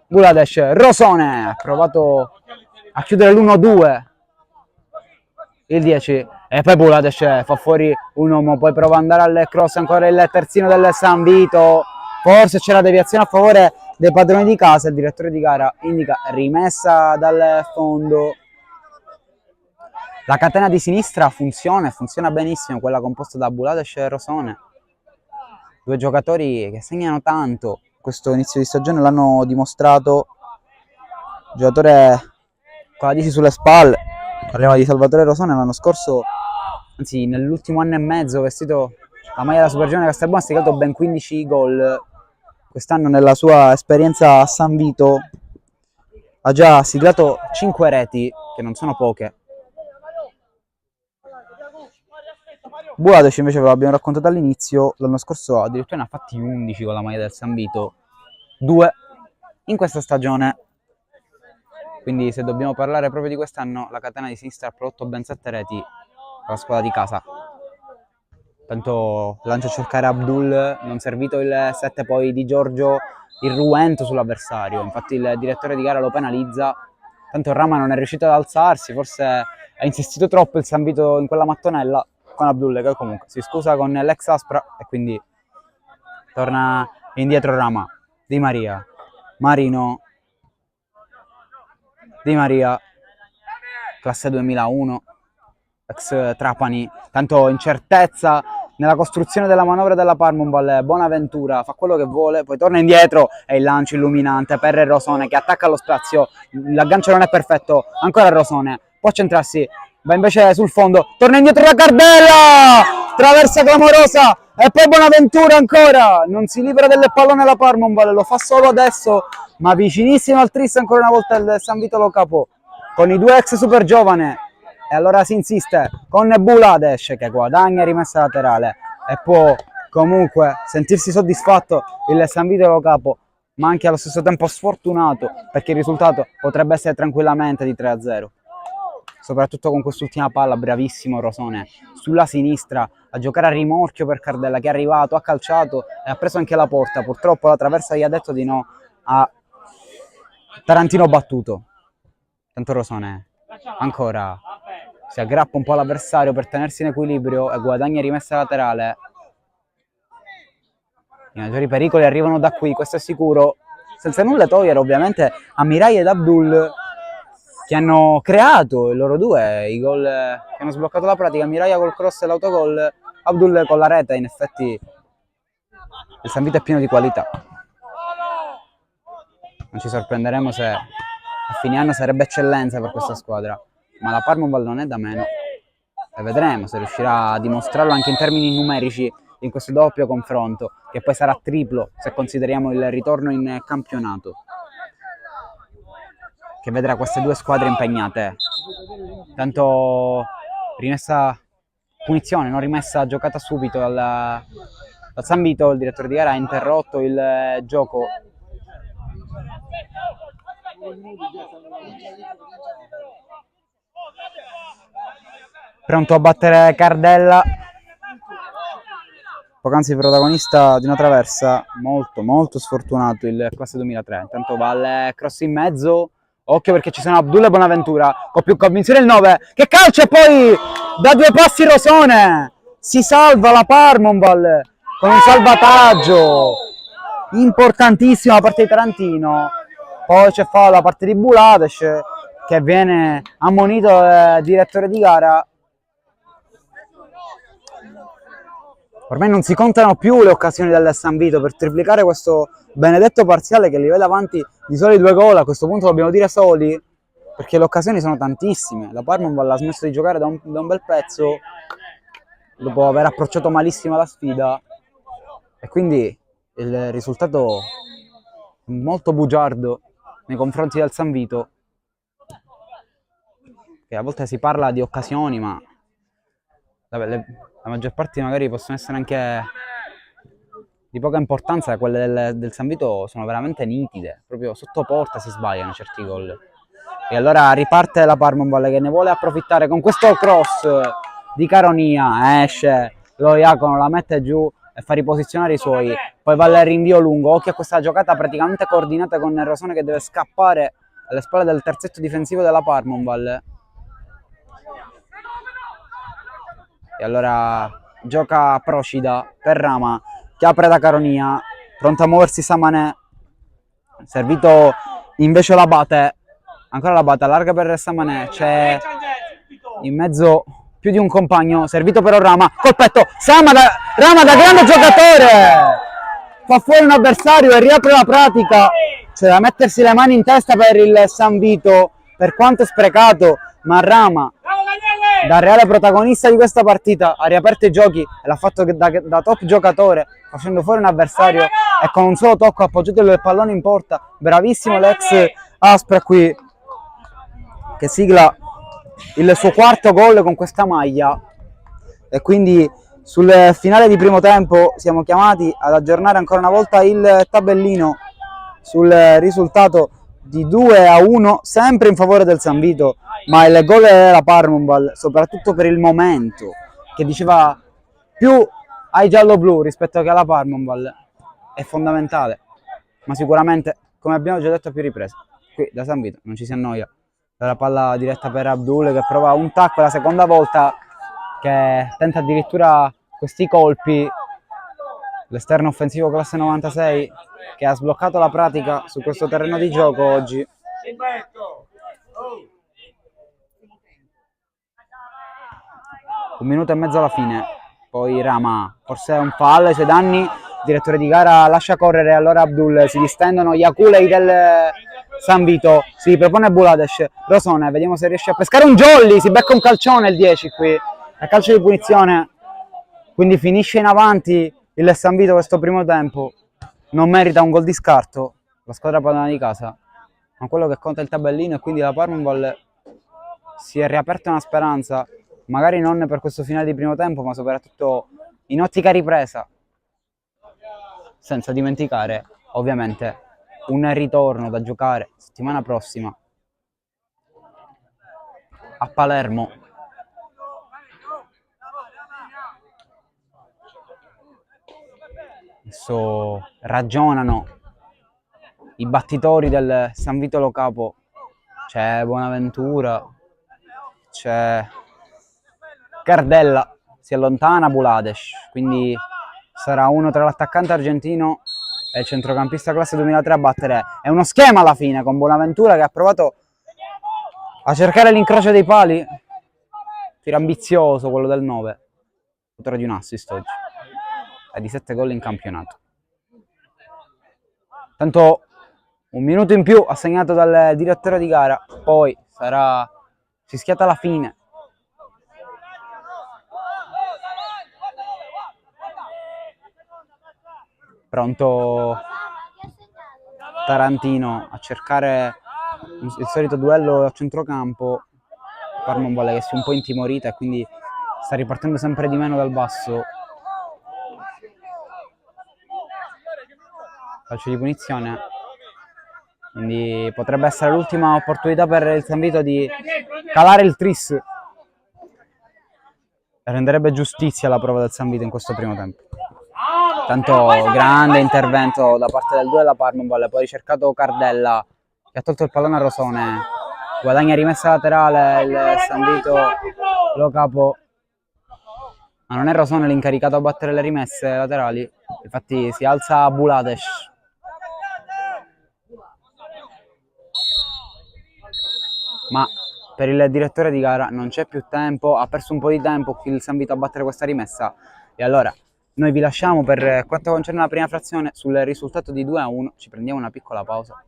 Speaker 1: Bulades, Rosone ha provato a chiudere l'1-2, il 10 e poi Bulades fa fuori un uomo, poi prova ad andare al cross, ancora il terzino del San Vito, forse c'è la deviazione a favore dei padroni di casa, il direttore di gara indica rimessa dal fondo. La catena di sinistra funziona benissimo, quella composta da Bulades e Rosone, due giocatori che segnano tanto, questo inizio di stagione l'hanno dimostrato, giocatore con la 10 sulle spalle, parliamo di Salvatore Rosone, l'anno scorso, anzi nell'ultimo anno e mezzo, vestito la maglia della Supergiovane Castelbuono, ha segnato ben 15 gol, quest'anno nella sua esperienza a San Vito ha già siglato 5 reti, che non sono poche. Buladesh invece ve l'abbiamo raccontato all'inizio, l'anno scorso addirittura ne ha fatti 11 con la maglia del San Vito, 2 in questa stagione. Quindi se dobbiamo parlare proprio di quest'anno, la catena di sinistra ha prodotto ben 7 reti per la squadra di casa. Tanto lancia a cercare Abdul, non servito il 7 poi di Giorgio, irruento sull'avversario. Infatti il direttore di gara lo penalizza. Tanto Rama non è riuscito ad alzarsi, forse ha insistito troppo il San Vito in quella mattonella con Abdul, che comunque si scusa con l'ex Aspra e quindi torna indietro Rama. Di Maria, Marino, Di Maria, classe 2001, ex Trapani, tanto incertezza nella costruzione della manovra della Parmonval. Bonaventura fa quello che vuole, poi torna indietro e il lancio illuminante per Rosone che attacca allo spazio, l'aggancio non è perfetto, ancora Rosone, può centrarsi, va invece sul fondo, torna indietro da Cardella, traversa clamorosa e poi Bonaventura ancora, non si libera del pallone la Parmonval, lo fa solo adesso, ma vicinissimo al tris ancora una volta il San Vito Lo Capo con i due ex super giovane. E allora si insiste con Buladesh che guadagna rimessa laterale e può comunque sentirsi soddisfatto il San Vito Lo Capo, ma anche allo stesso tempo sfortunato perché il risultato potrebbe essere tranquillamente di 3-0. Soprattutto con quest'ultima palla, bravissimo Rosone sulla sinistra a giocare a rimorchio per Cardella che è arrivato, ha calciato e ha preso anche la porta. Purtroppo la traversa gli ha detto di no a Tarantino battuto. Tanto Rosone ancora si aggrappa un po' all'avversario per tenersi in equilibrio e guadagna rimessa laterale. I maggiori pericoli arrivano da qui, questo è sicuro, senza nulla togliere ovviamente a Mirai ed Abdul che hanno creato i loro due i gol che hanno sbloccato la pratica. Mirai col cross e l'autogol, Abdul con la rete. In effetti il San Vito è pieno di qualità, non ci sorprenderemo se a fine anno sarebbe eccellenza per questa squadra, ma la Parmonval non è da meno e vedremo se riuscirà a dimostrarlo anche in termini numerici in questo doppio confronto, che poi sarà triplo se consideriamo il ritorno in campionato, che vedrà queste due squadre impegnate. Tanto rimessa punizione, non rimessa giocata subito dal San Vito, il direttore di gara ha interrotto il gioco. Pronto a battere Cardella, poc'anzi protagonista di una traversa, molto sfortunato il classe 2003. Intanto va al cross in mezzo, occhio perché ci sono Abdul e Bonaventura, con più convinzione il 9, che calcia e poi da due passi Rosone, si salva la Parmonval con un salvataggio importantissimo da parte di Tarantino. Poi c'è fallo da parte di Buladesh che viene ammonito dal direttore di gara. Ormai non si contano più le occasioni del San Vito per triplicare questo benedetto parziale che li vede avanti di soli 2 gol. A questo punto dobbiamo dire soli, perché le occasioni sono tantissime. La Parmonval ha smesso di giocare da un bel pezzo, dopo aver approcciato malissimo la sfida, e quindi il risultato è molto bugiardo nei confronti del San Vito, che a volte si parla di occasioni, ma vabbè, la maggior parte magari possono essere anche di poca importanza. Quelle del San Vito sono veramente nitide, proprio sotto porta si sbagliano certi gol. E allora riparte la Parmonval che ne vuole approfittare con questo cross di Caronia, esce lo Iacono, la mette giù e fa riposizionare i suoi, poi va al rinvio lungo. Occhio a questa giocata praticamente coordinata con Rosone che deve scappare alle spalle del terzetto difensivo della Parmonval. E allora gioca Procida per Rama che apre da Caronia, pronto a muoversi Samanè, servito invece l'Abate, ancora l'Abate, allarga per Samanè, c'è in mezzo più di un compagno, servito però Rama, colpetto, Rama da grande giocatore, fa fuori un avversario e riapre la pratica. C'è da mettersi le mani in testa per il San Vito, per quanto sprecato, ma Rama, da reale protagonista di questa partita, ha riaperto i giochi e l'ha fatto da top giocatore, facendo fuori un avversario e con un solo tocco ha appoggiato il pallone in porta. Bravissimo l'ex Aspra qui, che sigla il suo quarto gol con questa maglia. e quindi sul finale di primo tempo siamo chiamati ad aggiornare ancora una volta il tabellino sul risultato di 2-1, sempre in favore del San Vito, ma il gol era Parmonval, soprattutto per il momento, che diceva più ai giallo-blu rispetto che alla Parmonval, è fondamentale, ma sicuramente, come abbiamo già detto a più riprese, qui da San Vito non ci si annoia. La palla diretta per Abdul, che prova un tacco la seconda volta, che tenta addirittura questi colpi, l'esterno offensivo classe 96 che ha sbloccato la pratica su questo terreno di gioco oggi. Un minuto e mezzo alla fine, poi Rama, forse è un fallo ai suoi danni, il direttore di gara lascia correre, allora Abdul, si distendono gli aculei del San Vito, si propone Bulades, Rosone, vediamo se riesce a pescare un jolly, si becca un calcione il 10 qui, a calcio di punizione, quindi finisce in avanti il San Vito questo primo tempo, non merita un gol di scarto, la squadra padana di casa, ma quello che conta è il tabellino e quindi la Parmonval si è riaperta una speranza, magari non per questo finale di primo tempo, ma soprattutto in ottica ripresa, senza dimenticare ovviamente un ritorno da giocare settimana prossima a Palermo. Adesso ragionano i battitori del San Vito Lo Capo, c'è Bonaventura, c'è Cardella, si allontana Bulades, quindi sarà uno tra l'attaccante argentino e il centrocampista classe 2003 a battere. È uno schema alla fine con Bonaventura che ha provato a cercare l'incrocio dei pali, tiro ambizioso quello del 9, autore di un assist oggi, è di 7 gol in campionato. Tanto un minuto in più assegnato dal direttore di gara, poi sarà fischiata la fine. Pronto Tarantino a cercare il solito duello a centrocampo, Parmonval che si è un po' intimorita e quindi sta ripartendo sempre di meno dal basso. Calcio di punizione, quindi potrebbe essere l'ultima opportunità per il San Vito di calare il tris, renderebbe giustizia alla prova del San Vito in questo primo tempo. Tanto grande intervento da parte del 2 della Parmonval, poi ricercato Cardella che ha tolto il pallone a Rosone, guadagna rimessa laterale il San Vito Lo Capo, ma non è Rosone l'incaricato a battere le rimesse laterali, infatti si alza Bulades. Ma per il direttore di gara non c'è più tempo, ha perso un po' di tempo il San Vito a battere questa rimessa e allora noi vi lasciamo per quanto concerne la prima frazione sul risultato di 2-1, ci prendiamo una piccola pausa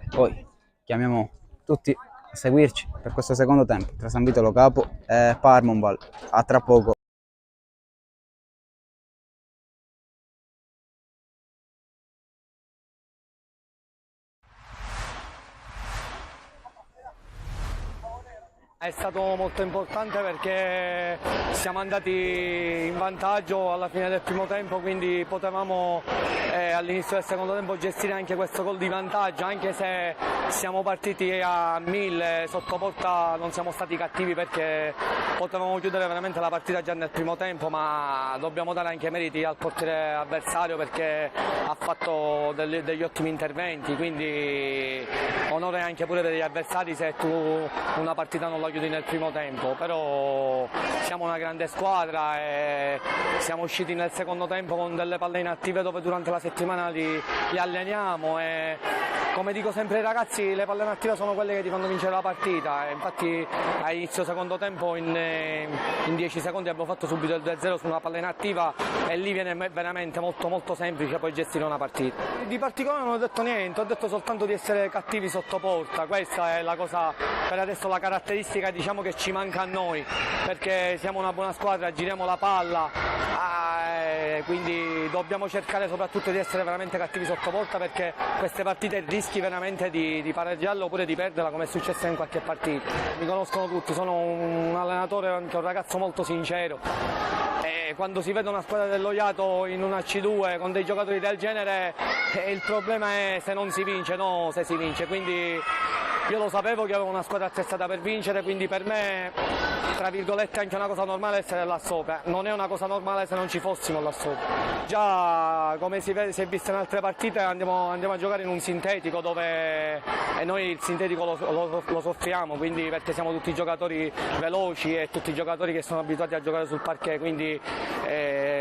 Speaker 1: e poi chiamiamo tutti a seguirci per questo secondo tempo tra San Vito Lo Capo e Parmonval. A tra poco.
Speaker 2: È stato molto importante perché siamo andati in vantaggio alla fine del primo tempo, quindi potevamo all'inizio del secondo tempo gestire anche questo gol di vantaggio, anche se siamo partiti a 1000 sotto porta non siamo stati cattivi perché potevamo chiudere veramente la partita già nel primo tempo, ma dobbiamo dare anche meriti al portiere avversario perché ha fatto degli ottimi interventi, quindi onore anche pure degli avversari se tu una partita non la chiudi nel primo tempo, però siamo una grande squadra e siamo usciti nel secondo tempo con delle palle inattive dove durante la settimana li alleniamo e come dico sempre ai ragazzi, le palle inattive sono quelle che ti fanno vincere la partita e infatti a inizio secondo tempo in 10 secondi abbiamo fatto subito il 2-0 su una palla inattiva e lì viene veramente molto semplice poi gestire una partita. Di particolare non ho detto niente, ho detto soltanto di essere cattivi sotto porta, questa è la cosa per adesso, la caratteristica diciamo che ci manca a noi perché siamo una buona squadra, giriamo la palla, quindi dobbiamo cercare soprattutto di essere veramente cattivi sotto porta, perché queste partite rischi veramente di pareggiarle oppure di perderla, come è successo in qualche partita. Mi conoscono tutti, sono un allenatore, anche un ragazzo molto sincero, e quando si vede una squadra dello Iato in una C2 con dei giocatori del genere, il problema è se non si vince, no se si vince, quindi io lo sapevo che avevo una squadra attrezzata per vincere, quindi per me, tra virgolette, è anche una cosa normale essere là sopra. Non è una cosa normale se non ci fossimo là sopra. Già, come si è visto in altre partite, andiamo a giocare in un sintetico dove noi il sintetico lo soffriamo, quindi perché siamo tutti giocatori veloci e tutti giocatori che sono abituati a giocare sul parquet, quindi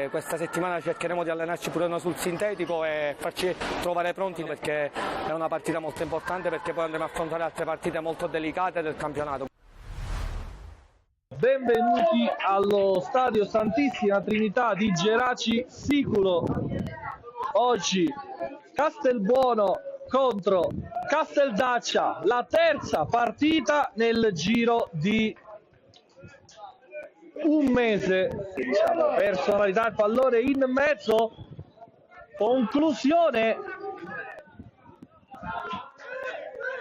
Speaker 2: questa settimana cercheremo di allenarci pure noi sul sintetico e farci trovare pronti, perché è una partita molto importante, perché poi andremo a affrontare altre partite molto delicate del campionato.
Speaker 3: Benvenuti allo stadio Santissima Trinità di Geraci Siculo. Oggi Castelbuono contro Casteldaccia, la terza partita nel giro di un mese. Diciamo, personalità, il pallone in mezzo, conclusione.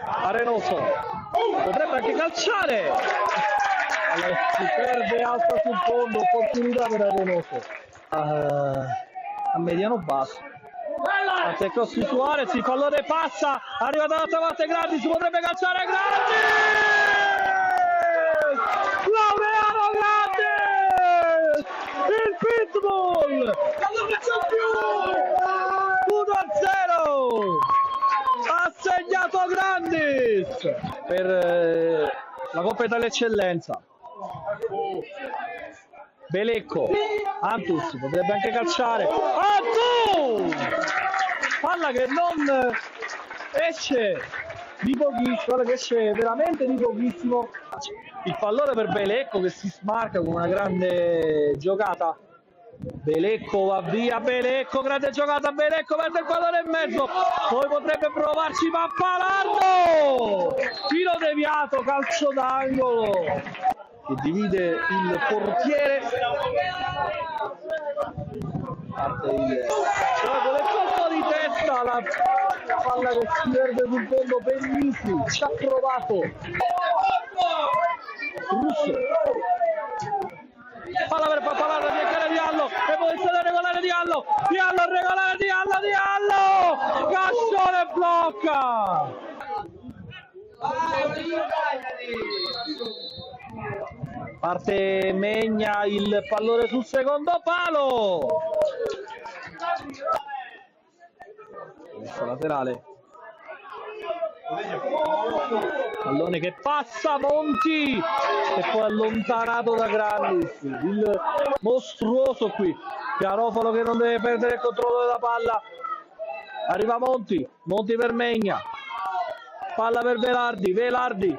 Speaker 3: Arenoso potrebbe anche calciare, allora, si perde alta sul fondo, opportunità per Arenoso a mediano basso. Anche cross su Suarez, il pallone passa, arriva dall'altra parte Grandi, si potrebbe calciare Grandi! Laureano Grandi! Il pitbull! 1-0! Ha segnato Grandis per la Coppa Italia Eccellenza. Belecco, Antus potrebbe anche calciare. Antus! Palla che non esce di pochissimo, palla che esce veramente di pochissimo. Il pallone per Belecco che si smarca con una grande giocata. Belecco va via, Belecco, grande giocata, Belecco mette il pallone in mezzo, poi potrebbe provarci, ma Palardo! Tiro deviato, calcio d'angolo che divide il portiere. Parte il gioco del colpo di testa, la palla che si perde sul fondo, benissimo, ci ha provato Russo. Palla per Pappalardo, cercare Diallo e poi se la regolare Diallo, regolare Diallo, Gascione blocca. Parte Megna, il pallone sul secondo palo. Questo laterale. Pallone che passa, Monti e poi allontanato da Grandis, il mostruoso qui, Garofalo che non deve perdere il controllo della palla, arriva Monti per Megna, palla per Velardi,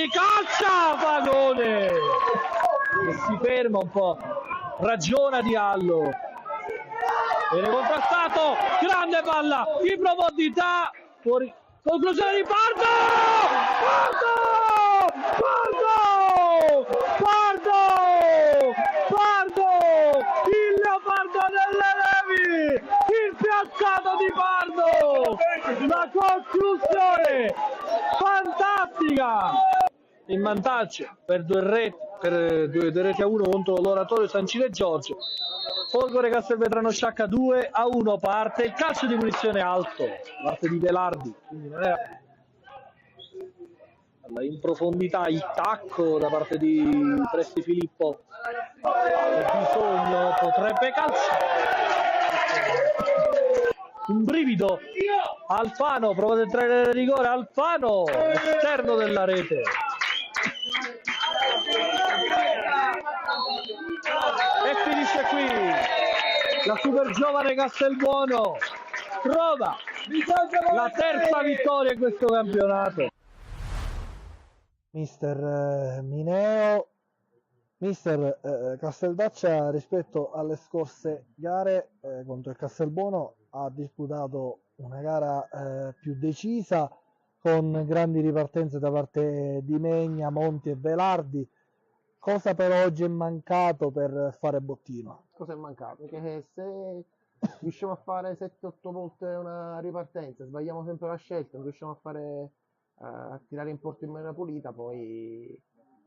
Speaker 3: calcia, Pagone e si ferma un po', ragiona Diallo, viene contrastato, grande palla in profondità, fuori. Conclusione di Pardo! Il leopardo delle Nevi! Il piazzato di Pardo! La conclusione! Fantastica! In vantaggio per due reti a 1 contro l'Oratorio Sancile Giorgio. Folgore Castelvetrano Sciacca 2-1, parte il calcio di punizione alto, parte di Velardi, quindi non era in profondità il tacco da parte di Presti Filippo, bisogno potrebbe calciare, un brivido, Alfano prova ad entrare nel rigore, Alfano esterno della rete. E finisce qui la super giovane Castelbuono trova la terza vittoria in questo campionato.
Speaker 4: Mister Mineo, mister Casteldaccia rispetto alle scorse gare contro il Castelbuono ha disputato una gara più decisa con grandi ripartenze da parte di Megna, Monti e Velardi, Cosa per oggi è mancato per fare bottino?
Speaker 5: Cosa è mancato? Che se riusciamo a fare 7-8 volte una ripartenza, sbagliamo sempre la scelta, non riusciamo a tirare in porto in maniera pulita, poi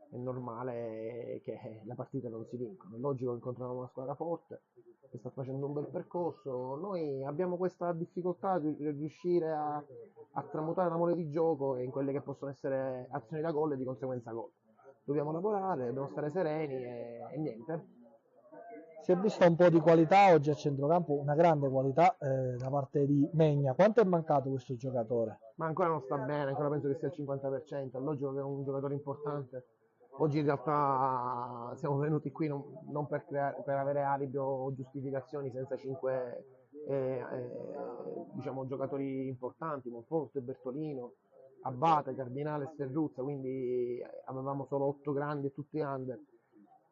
Speaker 5: è normale che la partita non si vincono. È logico che incontriamo una squadra forte, che sta facendo un bel percorso. Noi abbiamo questa difficoltà di riuscire a tramutare la mole di gioco in quelle che possono essere azioni da gol e di conseguenza gol. Dobbiamo lavorare, dobbiamo stare sereni e niente.
Speaker 4: Si è vista un po' di qualità oggi a centrocampo, una grande qualità da parte di Megna. Quanto è mancato questo giocatore?
Speaker 5: Ma ancora non sta bene, ancora penso che sia al 50%, è logico che è un giocatore importante. Oggi in realtà siamo venuti qui non per avere alibi o giustificazioni senza 5 diciamo, giocatori importanti, Monforte, Bertolino, Abate, Cardinale, Serruzza, quindi avevamo solo 8 grandi e tutti under.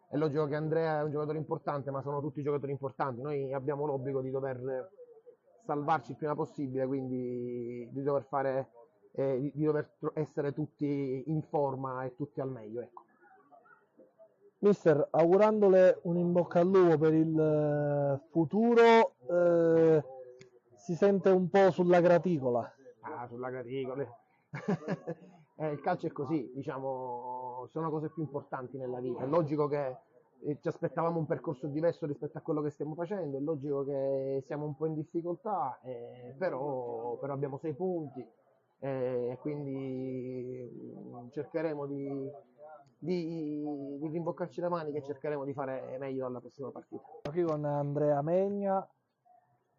Speaker 5: È logico che Andrea è un giocatore importante, ma sono tutti giocatori importanti. Noi abbiamo l'obbligo di dover salvarci il prima possibile, quindi di dover fare, di dover essere tutti in forma e tutti al meglio, ecco.
Speaker 4: Mister, augurandole un in bocca al lupo per il futuro, si sente un po' sulla graticola.
Speaker 5: Sulla graticola. Il calcio è così, diciamo, sono cose più importanti nella vita. È logico che ci aspettavamo un percorso diverso rispetto a quello che stiamo facendo, è logico che siamo un po' in difficoltà, però abbiamo 6 punti e quindi cercheremo di rimboccarci le maniche e cercheremo di fare meglio alla prossima partita.
Speaker 4: Qui con Andrea Megna,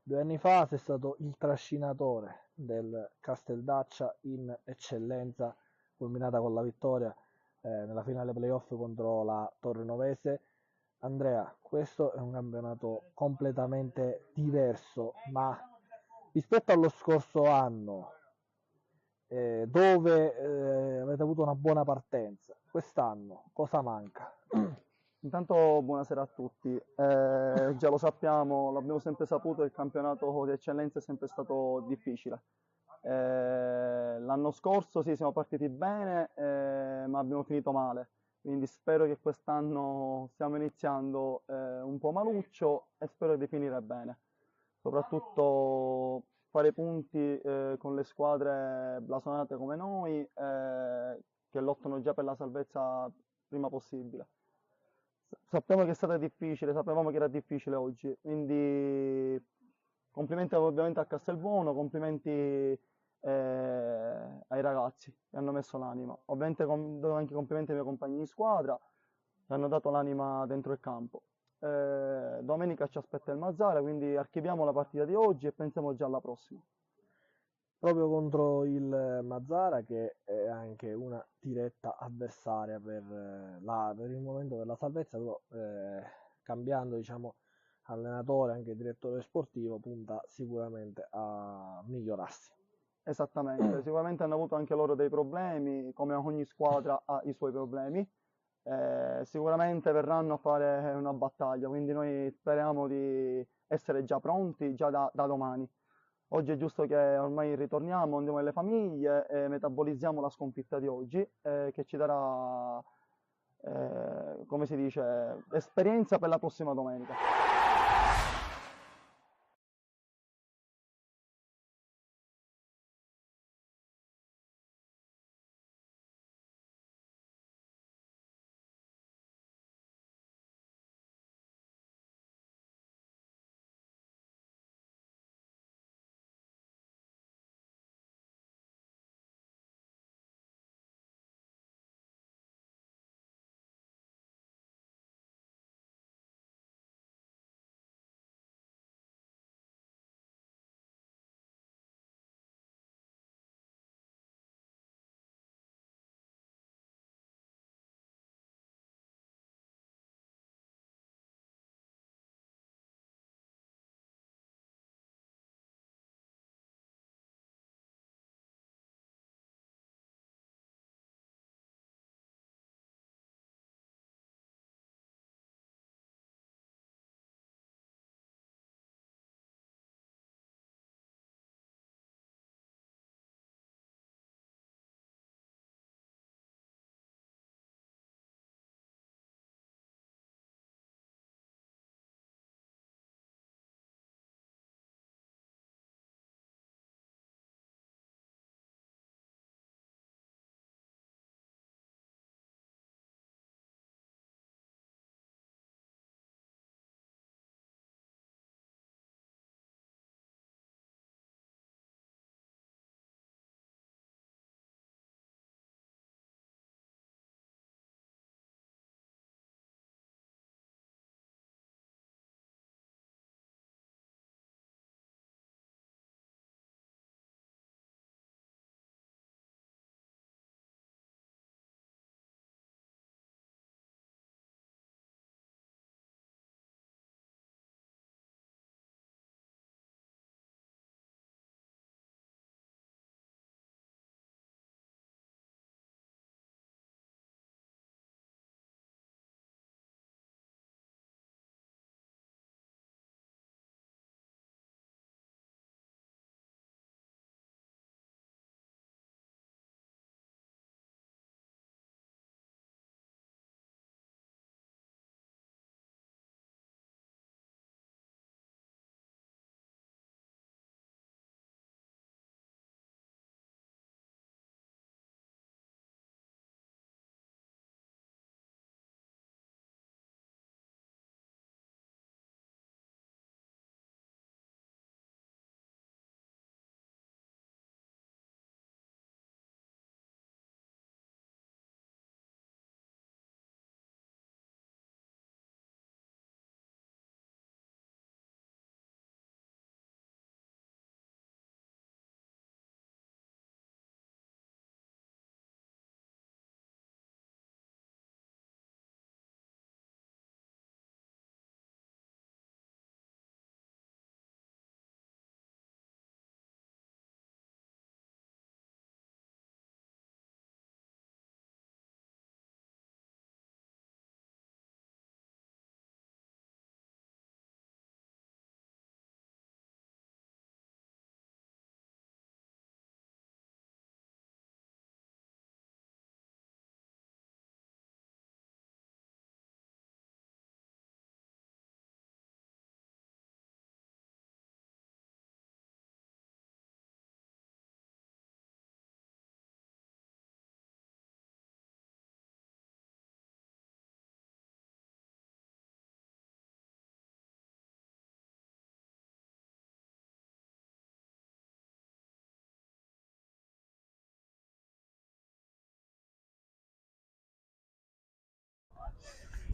Speaker 4: 2 anni fa sei stato il trascinatore del Casteldaccia in eccellenza, culminata con la vittoria nella finale playoff contro la Torrenovese. Andrea, questo è un campionato completamente diverso, ma rispetto allo scorso anno, dove avete avuto una buona partenza, quest'anno cosa manca?
Speaker 6: Intanto buonasera a tutti. Già lo sappiamo, l'abbiamo sempre saputo, il campionato di eccellenza è sempre stato difficile. L'anno scorso sì, siamo partiti bene, ma abbiamo finito male. Quindi spero che quest'anno stiamo iniziando un po' maluccio e spero di finire bene. Soprattutto fare punti con le squadre blasonate come noi, che lottano già per la salvezza prima possibile. Sappiamo che è stata difficile, sapevamo che era difficile oggi, quindi complimenti ovviamente a Castelbuono, complimenti ai ragazzi che hanno messo l'anima. Ovviamente do anche complimenti ai miei compagni di squadra che hanno dato l'anima dentro il campo. Domenica ci aspetta il Mazzara, quindi archiviamo la partita di oggi e pensiamo già alla prossima.
Speaker 4: Proprio contro il Mazzara, che è anche una diretta avversaria per il momento della salvezza, però cambiando diciamo allenatore, anche direttore sportivo, punta sicuramente a migliorarsi.
Speaker 6: Esattamente, sicuramente hanno avuto anche loro dei problemi, come ogni squadra ha i suoi problemi. Sicuramente verranno a fare una battaglia, quindi noi speriamo di essere già pronti già da domani. Oggi è giusto che ormai ritorniamo, andiamo alle famiglie e metabolizziamo la sconfitta di oggi, che ci darà, come si dice, esperienza per la prossima domenica.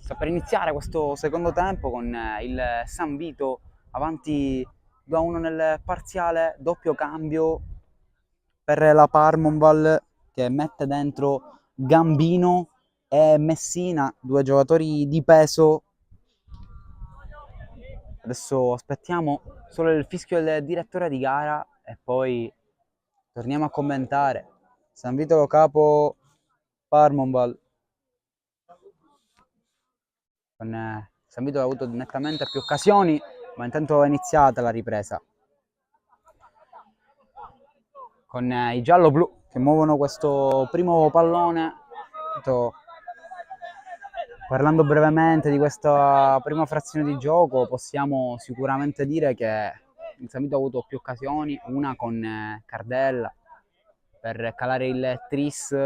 Speaker 1: sta per iniziare questo secondo tempo con il San Vito avanti 2-1 nel parziale, doppio cambio per la Parmonval che mette dentro Gambino e Messina, due giocatori di peso. Adesso aspettiamo solo il fischio del direttore di gara e poi torniamo a commentare. San Vito Lo Capo, Parmonval. San Vito ha avuto nettamente più occasioni, ma intanto è iniziata la ripresa. Con i giallo-blu che muovono questo primo pallone. Parlando brevemente di questa prima frazione di gioco, possiamo sicuramente dire che il San Vito ha avuto più occasioni, una con Cardella per calare il tris,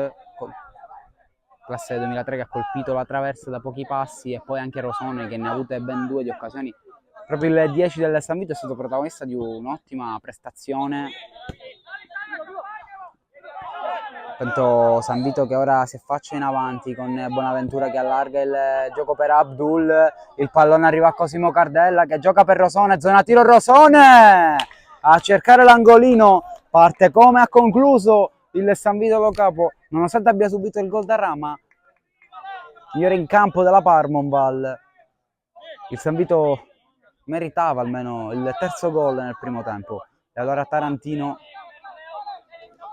Speaker 1: classe 2003 che ha colpito la traversa da pochi passi, e poi anche Rosone che ne ha avute ben due di occasioni. Proprio il 10 del San Vito è stato protagonista di un'ottima prestazione. Tanto San Vito che ora si affaccia in avanti con Bonaventura che allarga il gioco per Abdul, il pallone arriva a Cosimo Cardella che gioca per Rosone, zona tiro Rosone a cercare l'angolino, parte come ha concluso il San Vito Lo Capo, nonostante abbia subito il gol da Rama, migliore in campo della Parmonval. Il San Vito meritava almeno il terzo gol nel primo tempo e allora Tarantino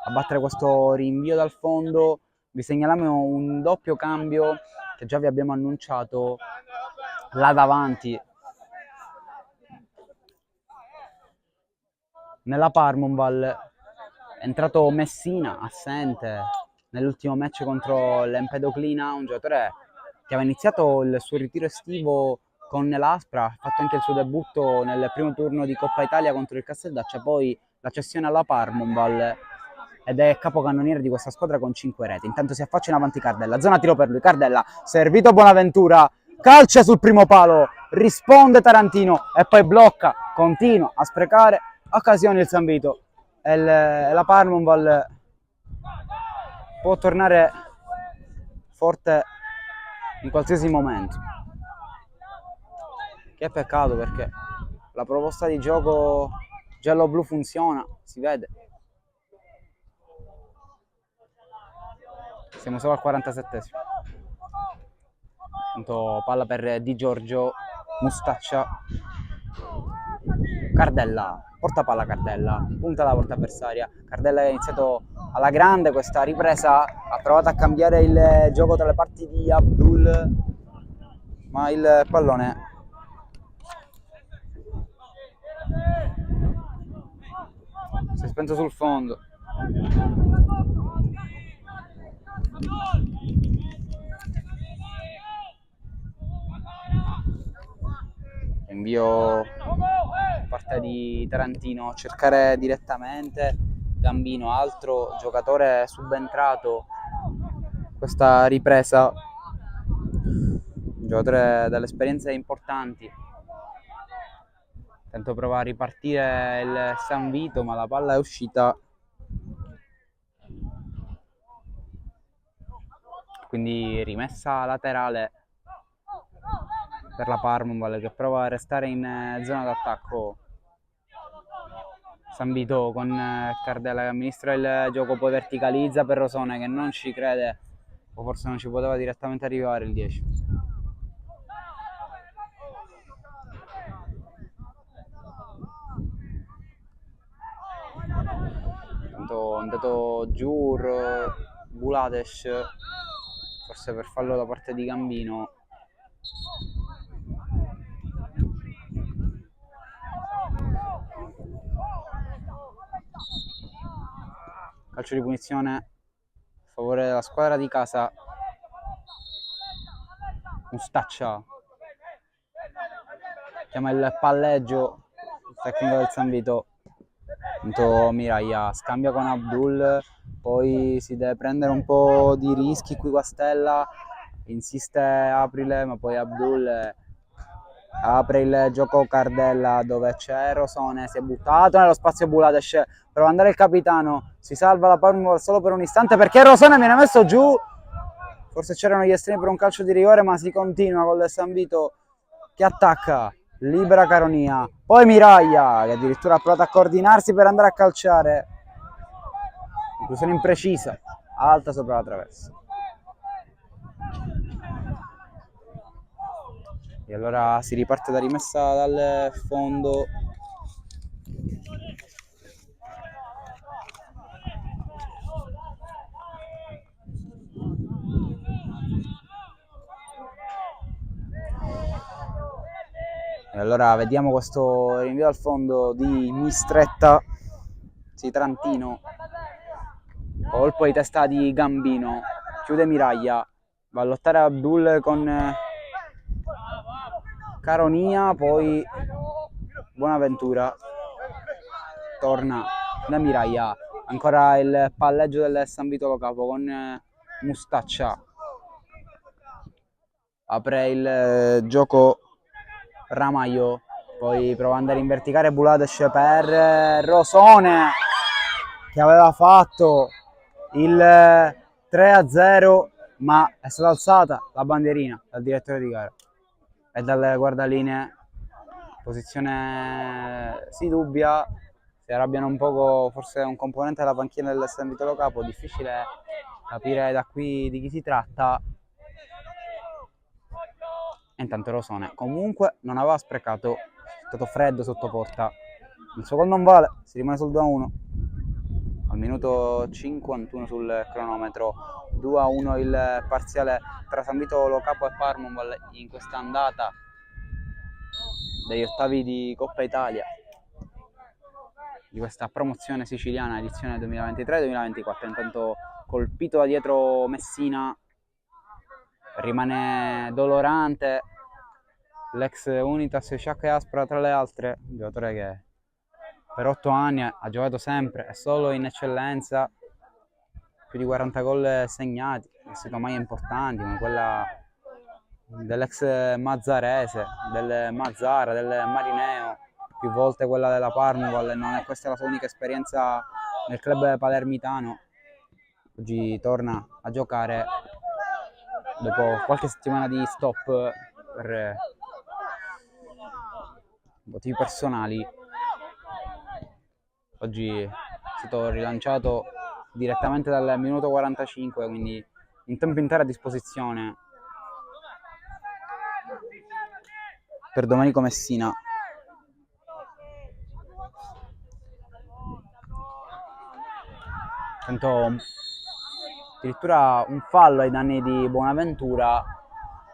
Speaker 1: a battere questo rinvio dal fondo. Vi segnaliamo un doppio cambio che già vi abbiamo annunciato là davanti. Nella Parmonval è entrato Messina, assente nell'ultimo match contro l'Empedoclina, un giocatore che aveva iniziato il suo ritiro estivo con l'Aspra, ha fatto anche il suo debutto nel primo turno di Coppa Italia contro il Casteldaccia, poi la cessione alla Parmonval ed è capocannoniere di questa squadra con 5 reti. Intanto si affaccia in avanti Cardella, zona tiro per lui, Cardella, servito Bonaventura, calcia sul primo palo, risponde Tarantino e poi blocca, continua a sprecare occasioni il San Vito e la Parmonval può tornare forte in qualsiasi momento. Che peccato, perché la proposta di gioco giallo-blu funziona, si vede. Siamo solo al 47esimo. Intanto palla per Di Giorgio, Mustaccia, Cardella, porta palla Cardella, punta la porta avversaria. Cardella ha iniziato alla grande questa ripresa, ha provato a cambiare il gioco tra le parti di Abdul, ma il pallone si è spento sul fondo. Invio parte di Tarantino, cercare direttamente Gambino, altro giocatore subentrato questa ripresa, un giocatore dalle esperienze importanti. Tento prova a ripartire il San Vito, ma la palla è uscita, quindi rimessa laterale per la Parmonval che prova a restare in zona d'attacco. San Vito con Cardella che amministra il gioco, poi verticalizza per Rosone che non ci crede, o forse non ci poteva direttamente arrivare il 10. Intanto è andato Giur, Bulades, forse per fallo da parte di Gambino. Calcio di punizione a favore della squadra di casa. Mustaccia chiama il palleggio, il tecnico del San Vito. Intanto Miraglia scambia con Abdul, poi si deve prendere un po' di rischi qui Guastella, insiste Aprile, ma poi Abdul apre il gioco Cardella dove c'è Rosone, si è buttato nello spazio Bulades, prova ad andare il capitano, si salva la Parmonval solo per un istante perché Rosone viene messo giù, forse c'erano gli estremi per un calcio di rigore, ma si continua con il San Vito che attacca, libera Caronia, poi Miraglia che addirittura ha provato a coordinarsi per andare a calciare, conclusione imprecisa, alta sopra la traversa. E allora si riparte da rimessa dal fondo. E allora vediamo questo rinvio al fondo di Mistretta, sì, Trantino, colpo di testa di Gambino, chiude Miraglia, va a lottare Abdul con Caronia, poi Bonaventura, torna da Miraglia, ancora il palleggio del San Vito Lo Capo con Mustaccia, apre il gioco Ramaglio, poi prova ad andare in verticale Bulades per Rosone che aveva fatto il 3-0, ma è stata alzata la bandierina dal direttore di gara e dal guardalinee, posizione si dubbia, si arrabbiano un poco, forse un componente della panchina del San Vito Lo Capo, difficile capire da qui di chi si tratta. E intanto Rosone comunque non aveva sprecato, è stato freddo sotto porta, il suo gol non vale, si rimane sul 2-1 al minuto 51 sul cronometro. 2-1 il parziale tra San Vito Lo Capo e Parmonval in questa andata degli ottavi di Coppa Italia di questa promozione siciliana edizione 2023-2024. Intanto colpito da dietro Messina, rimane dolorante l'ex Unitas Sciacca e Aspra tra le altre, un giocatore che per 8 anni ha giocato sempre e solo in eccellenza, più di 40 gol segnati, in maglie importanti come quella dell'ex Mazzarese, del Mazzara, del Marineo, più volte quella della Parmonval, non è questa la sua unica esperienza nel club palermitano. Oggi torna a giocare dopo qualche settimana di stop per motivi personali. Oggi è stato rilanciato direttamente dal minuto 45, quindi in tempo intero a disposizione per Domenico Messina. Intanto addirittura un fallo ai danni di Bonaventura,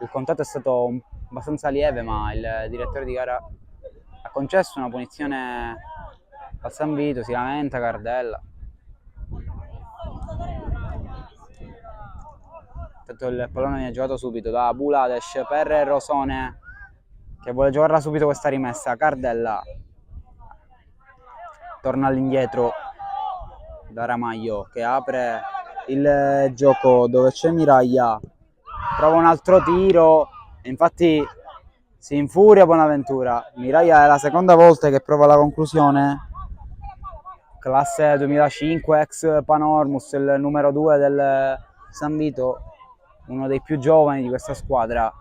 Speaker 1: il contatto è stato abbastanza lieve, ma il direttore di gara ha concesso una punizione al San Vito, si lamenta Cardella. Intanto il pallone viene giocato subito da Bulades per Rosone che vuole giocarla subito questa rimessa. Cardella torna all'indietro da Ramaglio che apre il gioco dove c'è Miraglia, prova un altro tiro e infatti si infuria Bonaventura. Miraglia è la seconda volta che prova la conclusione, classe 2005, ex Panormus, il numero 2 del San Vito, uno dei più giovani di questa squadra,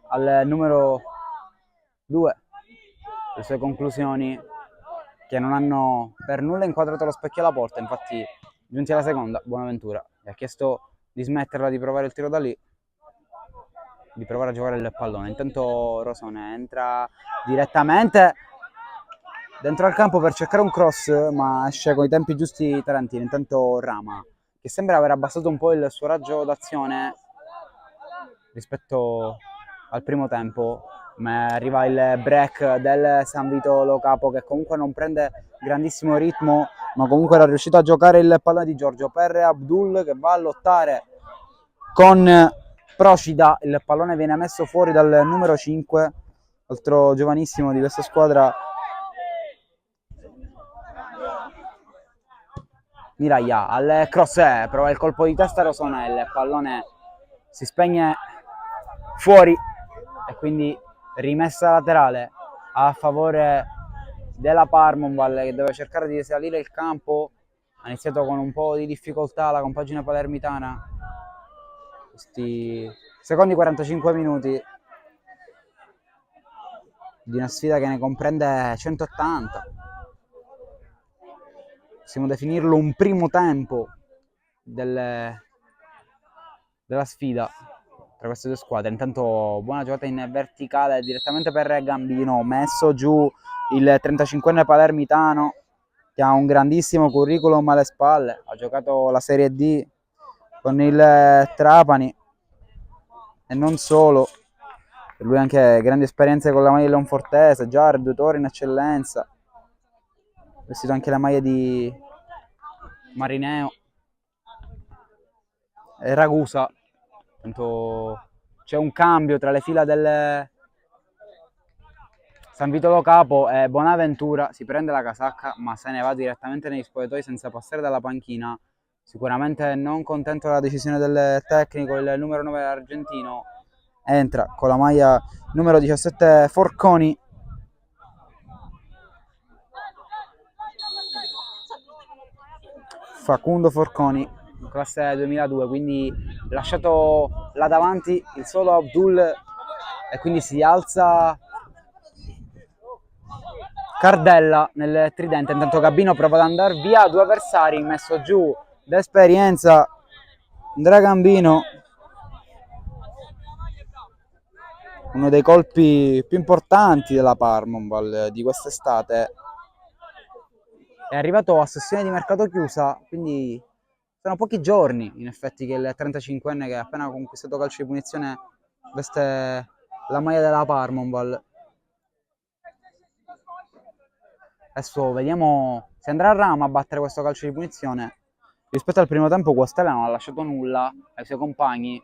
Speaker 1: al numero 2 le sue conclusioni che non hanno per nulla inquadrato lo specchio alla porta. Infatti giunti alla seconda Bonaventura gli ha chiesto di smetterla di provare il tiro da lì, di provare a giocare il pallone. Intanto Rosone entra direttamente dentro al campo per cercare un cross, ma esce con i tempi giusti Tarantino. Intanto Rama, che sembra aver abbassato un po' il suo raggio d'azione rispetto al primo tempo, ma arriva il break del San Vito Lo Capo che comunque non prende grandissimo ritmo, ma comunque era riuscito a giocare il pallone di Giorgio per Abdul che va a lottare con Procida. Il pallone viene messo fuori dal numero 5, altro giovanissimo di questa squadra. Miraglia al cross, prova il colpo di testa Rosonelle, il pallone si spegne fuori e quindi rimessa laterale a favore della Parmonval che deve cercare di risalire il campo. Ha iniziato con un po' di difficoltà la compagine palermitana questi secondi 45 minuti di una sfida che ne comprende 180. Possiamo definirlo un primo tempo della sfida tra queste due squadre. Intanto buona giocata in verticale direttamente per Gambino, messo giù il 35enne palermitano che ha un grandissimo curriculum alle spalle, ha giocato la Serie D con il Trapani e non solo, per lui anche grandi esperienze con la maglia di Leonfortese, già redutore in eccellenza, ha vestito anche la maglia di Marineo e Ragusa. Tanto c'è un cambio tra le fila del San Vito Lo Capo e Bonaventura, si prende la casacca ma se ne va direttamente negli spogliatoi senza passare dalla panchina. Sicuramente non contento della decisione del tecnico, il numero 9 argentino entra con la maglia numero 17 Forconi. Facundo Forconi, classe 2002, quindi lasciato là davanti il solo Abdul e quindi si alza Cardella nel tridente. Intanto Gabino prova ad andare via, due avversari, messo giù d'esperienza Andrea Gambino, uno dei colpi più importanti della Parmonval di quest'estate. È arrivato a sessione di mercato chiusa, quindi sono pochi giorni in effetti che il 35enne che ha appena conquistato calcio di punizione veste la maglia della Parmonval. Adesso vediamo se andrà Rama a battere questo calcio di punizione. Rispetto al primo tempo Guastella non ha lasciato nulla ai suoi compagni,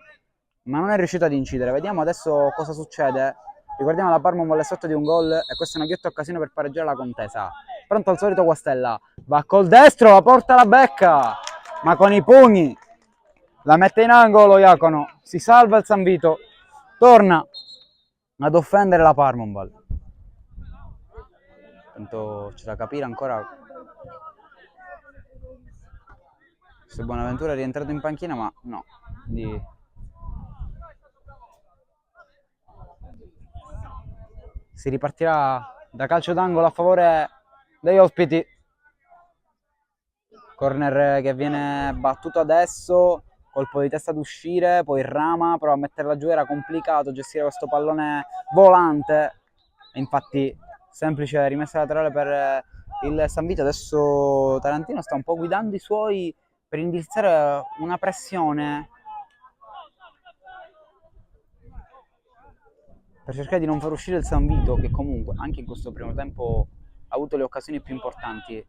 Speaker 1: ma non è riuscito ad incidere. Vediamo adesso cosa succede. Ricordiamo la Parmonval è sotto di un gol e questa è una ghiotta occasione per pareggiare la contesa. Pronto al solito Guastella, va col destro, la porta la becca, ma con i pugni la mette in angolo Iacono, si salva il San Vito, torna ad offendere la Parmonval. Tanto c'è da capire ancora se Bonaventura è rientrato in panchina, ma no. Quindi si ripartirà da calcio d'angolo a favore degli ospiti. Corner che viene battuto adesso, colpo di testa ad uscire, poi Rama prova a metterla giù, era complicato gestire questo pallone volante, infatti semplice rimessa laterale per il San Vito. Adesso Tarantino sta un po' guidando i suoi per indirizzare una pressione per cercare di non far uscire il San Vito, che comunque anche in questo primo tempo ha avuto le occasioni più importanti.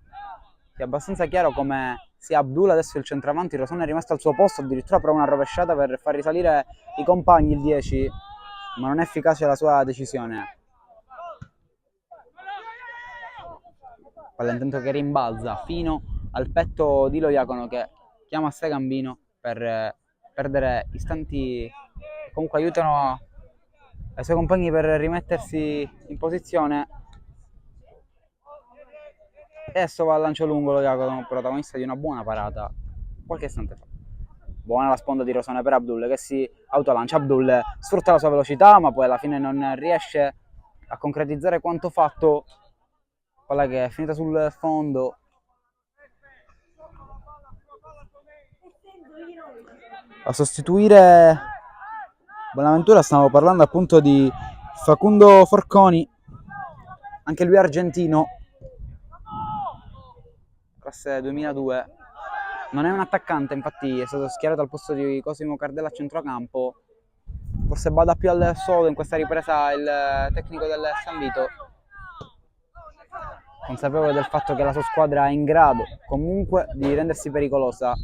Speaker 1: È abbastanza chiaro come sia Abdul adesso il centravanti, Rosone è rimasto al suo posto, addirittura prova una rovesciata per far risalire i compagni, il 10, ma non è efficace la sua decisione. Palla intanto che rimbalza fino al petto di Loiacono che chiama a sé Gambino per perdere istanti che comunque aiutano ai suoi compagni per rimettersi in posizione. Adesso va al lancio lungo Loiacono, protagonista di una buona parata qualche istante fa. Buona la sponda di Rosone per Abdul che si autolancia. Abdul sfrutta la sua velocità ma poi alla fine non riesce a concretizzare quanto fatto. Palla che è finita sul fondo. A sostituire Bonaventura stiamo parlando appunto di Facundo Forconi, anche lui argentino, classe 2002. Non è un attaccante, infatti è stato schierato al posto di Cosimo Cardella a centrocampo. Forse bada più al solo in questa ripresa il tecnico del San Vito, consapevole del fatto che la sua squadra è in grado comunque di rendersi pericolosa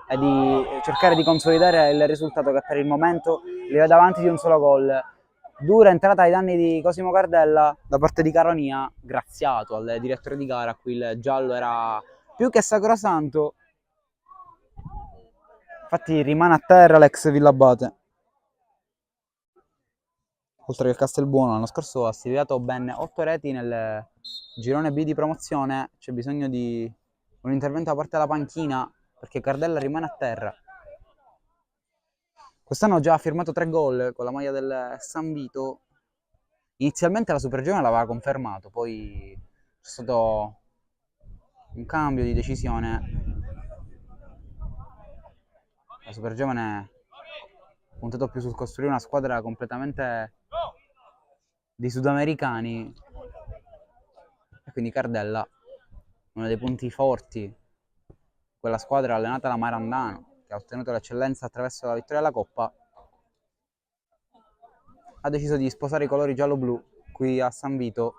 Speaker 1: e di cercare di consolidare il risultato che per il momento li vede davanti di un solo gol. Dura entrata ai danni di Cosimo Cardella da parte di Caronia, graziato al direttore di gara a cui il giallo era più che sacrosanto. Infatti rimane a terra l'ex Villabate. Oltre che il Castelbuono l'anno scorso ha stilato ben 8 reti nel girone B di promozione. C'è bisogno di un intervento da parte della panchina perché Cardella rimane a terra. Quest'anno ha già firmato 3 gol con la maglia del San Vito. Inizialmente la Supergiovane l'aveva confermato, poi c'è stato un cambio di decisione. La Supergiovane ha puntato più sul costruire una squadra completamente di sudamericani, e quindi Cardella, uno dei punti forti, quella squadra allenata da Marandano, che ha ottenuto l'eccellenza attraverso la vittoria alla Coppa, ha deciso di sposare i colori giallo-blu qui a San Vito.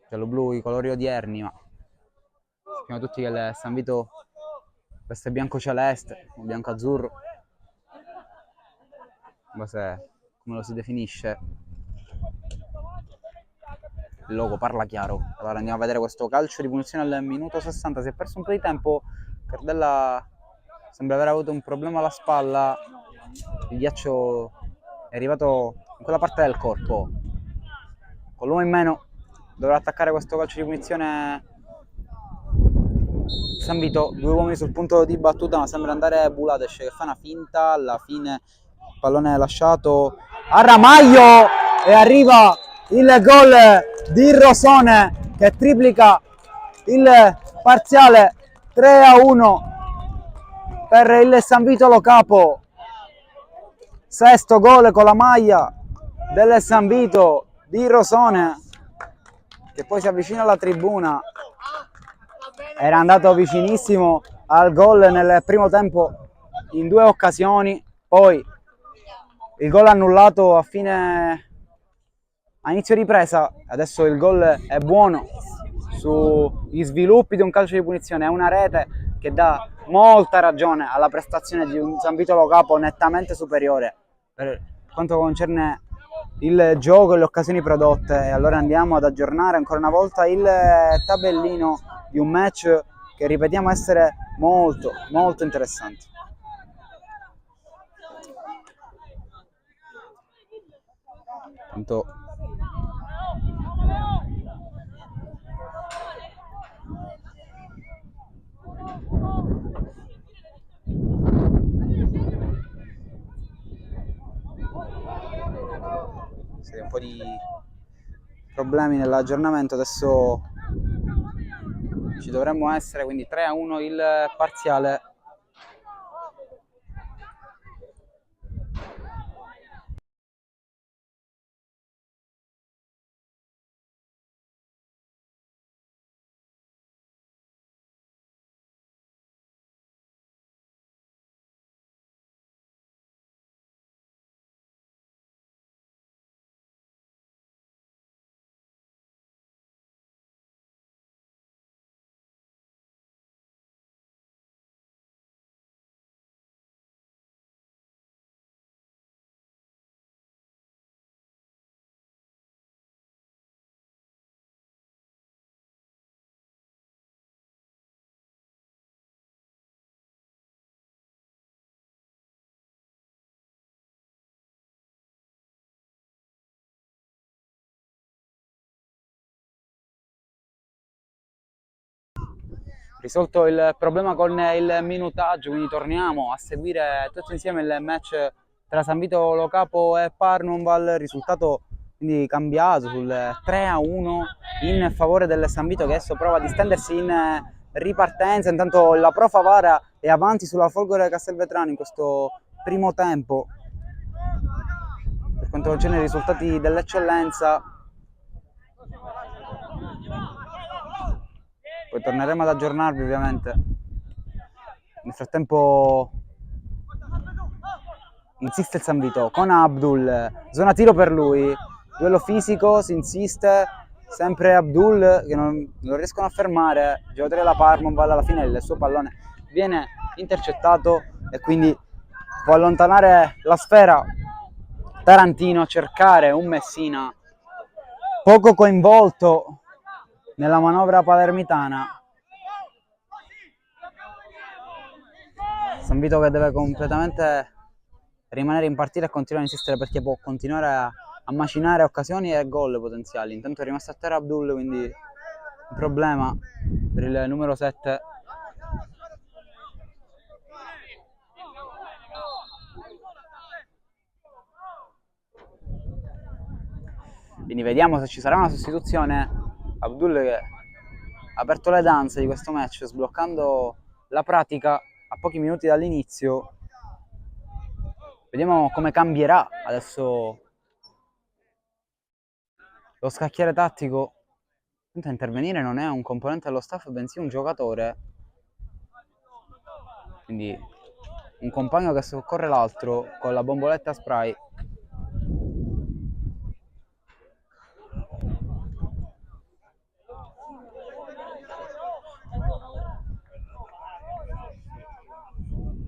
Speaker 1: Giallo-blu, i colori odierni, ma sappiamo tutti che il San Vito veste bianco-celeste o bianco-azzurro, in base come lo si definisce. Il logo parla chiaro. Allora andiamo a vedere questo calcio di punizione al minuto 60. Si è perso un po' di tempo. Cardella sembra aver avuto un problema alla spalla. Il ghiaccio è arrivato in quella parte del corpo. Con l'uomo in meno dovrà attaccare questo calcio di punizione San Vito. 2 uomini sul punto di battuta, ma sembra andare Buladesh che fa una finta. Alla fine il pallone è lasciato a Ramaglio e arriva il gol di Rosone che triplica il parziale 3-1 per il San Vito Lo Capo. Sesto gol con la maglia del San Vito di Rosone, che poi si avvicina alla tribuna. Era andato vicinissimo al gol nel primo tempo in 2 occasioni, poi il gol annullato a inizio ripresa. Adesso il gol è buono sugli sviluppi di un calcio di punizione, è una rete che dà molta ragione alla prestazione di un San Vito Lo Capo nettamente superiore per quanto concerne il gioco e le occasioni prodotte. E allora andiamo ad aggiornare ancora una volta il tabellino di un match che ripetiamo essere molto molto interessante. Tanto un po' di problemi nell'aggiornamento, adesso ci dovremmo essere, quindi 3-1 il parziale. Risolto il problema con il minutaggio, quindi torniamo a seguire tutti insieme il match tra San Vito Lo Capo e Parnonval. Risultato quindi cambiato sul 3-1 in favore del San Vito, che adesso prova a distendersi in ripartenza. Intanto la Pro Favara è avanti sulla Folgore Castelvetrano in questo primo tempo. Per quanto concerne i risultati dell'eccellenza, poi torneremo ad aggiornarvi ovviamente. Nel frattempo insiste il San Vito con Abdul, zona tiro per lui, duello fisico, si insiste, sempre Abdul che non lo riescono a fermare, il giocatore della Parmonval. Alla fine il suo pallone viene intercettato e quindi può allontanare la sfera Tarantino, cercare un Messina poco coinvolto nella manovra palermitana. San Vito che deve completamente rimanere in partita e continuare a insistere, perché può continuare a macinare occasioni e gol potenziali. Intanto è rimasto a terra Abdul, quindi un problema per il numero 7. Quindi vediamo se ci sarà una sostituzione. Abdul che ha aperto le danze di questo match, sbloccando la pratica a pochi minuti dall'inizio. Vediamo come cambierà adesso lo scacchiere tattico. A intervenire non è un componente dello staff, bensì un giocatore. Quindi un compagno che soccorre l'altro con la bomboletta spray.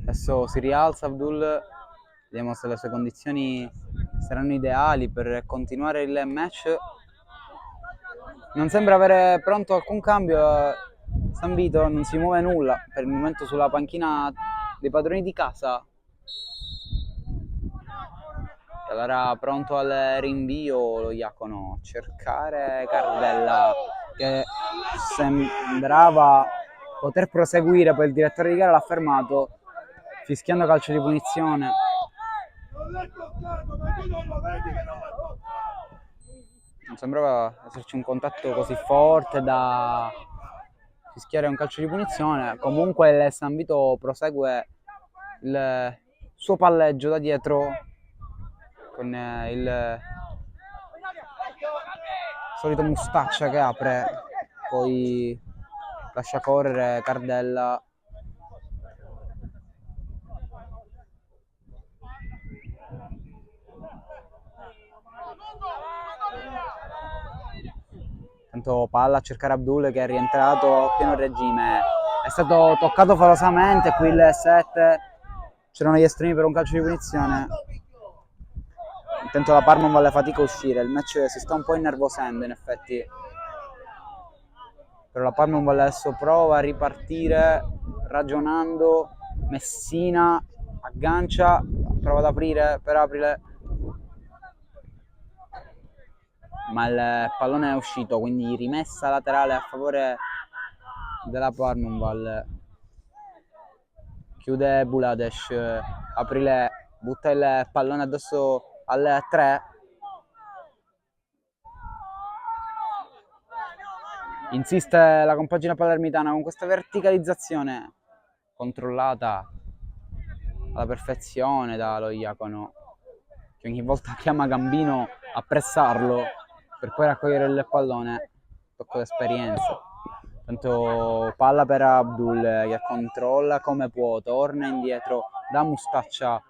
Speaker 1: Adesso si rialza Abdul, vediamo se le sue condizioni saranno ideali per continuare il match. Non sembra avere pronto alcun cambio. San Vito non si muove nulla per il momento sulla panchina dei padroni di casa. Allora pronto al rinvio lo Iacono, cercare Cardella che sembrava poter proseguire, poi il direttore di gara l'ha fermato fischiando calcio di punizione. Non sembrava esserci un contatto così forte da fischiare un calcio di punizione. Comunque il San Vito prosegue il suo palleggio da dietro con il solito Mustaccia che apre, poi lascia correre Cardella. Tanto palla a cercare Abdul che è rientrato a pieno regime, è stato toccato falosamente, qui il 7, c'erano gli estremi per un calcio di punizione. Intanto la Parma vuole fatica a uscire, il match si sta un po' innervosendo in effetti, però la Parma adesso prova a ripartire ragionando. Messina aggancia, prova ad aprire per Aprile, ma il pallone è uscito, quindi rimessa laterale a favore della Parma. Chiude Bulades, Aprile butta il pallone addosso al 3. Insiste la compagine palermitana con questa verticalizzazione controllata alla perfezione da lo Iacono, che ogni volta chiama Gambino a pressarlo per poi raccogliere il pallone. Tocco d'esperienza. Tanto palla per Abdul che controlla come può, torna indietro da Mustaccia,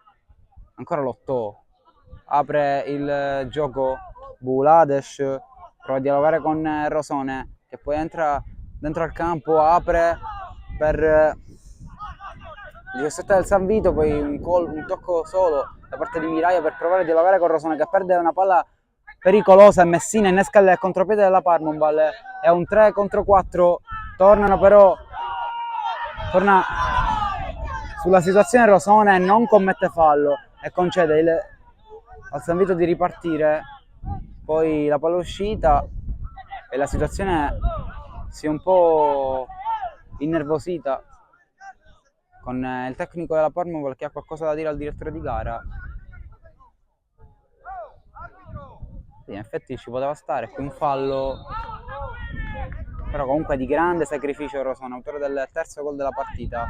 Speaker 1: ancora Lottò, apre il gioco Bulades, prova a dialogare con Rosone che poi entra dentro al campo, apre per il 17 del San Vito, poi un tocco solo da parte di Miraia per provare a dialogare con Rosone che perde una palla pericolosa e Messina innesca il contropiede della Parmonval. È un 3 contro 4, torna sulla situazione Rosone, non commette fallo e concede al San Vito di ripartire, poi la palla uscita e la situazione si è un po' innervosita con il tecnico della Parmonval che ha qualcosa da dire al direttore di gara. In effetti ci poteva stare qui un fallo, però comunque di grande sacrificio Rosone, autore del terzo gol della partita,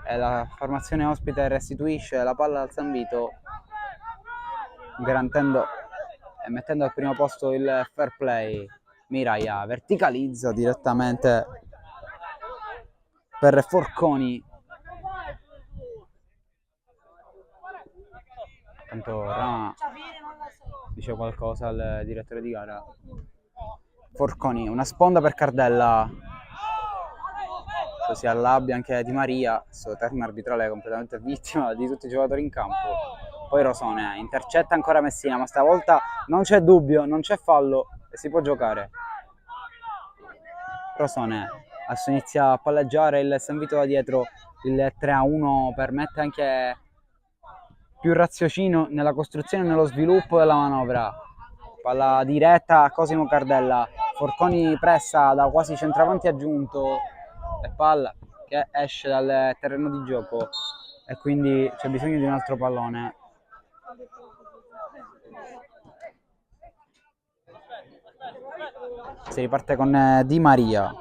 Speaker 1: e la formazione ospite restituisce la palla al San Vito, garantendo e mettendo al primo posto il fair play. Miraia verticalizza direttamente per Forconi. Tanto Rama dice qualcosa al direttore di gara. Forconi, una sponda per Cardella, si arrabbia anche Di Maria, questo termine arbitrale è completamente vittima di tutti i giocatori in campo. Poi Rosone intercetta ancora Messina, ma stavolta non c'è dubbio, non c'è fallo e si può giocare. Rosone adesso inizia a palleggiare il San Vito da dietro, il 3-1 permette anche più raziocinio nella costruzione e nello sviluppo della manovra. Palla diretta a Cosimo Cardella, Forconi pressa da quasi centravanti aggiunto e palla che esce dal terreno di gioco e quindi c'è bisogno di un altro pallone. Si riparte con Di Maria.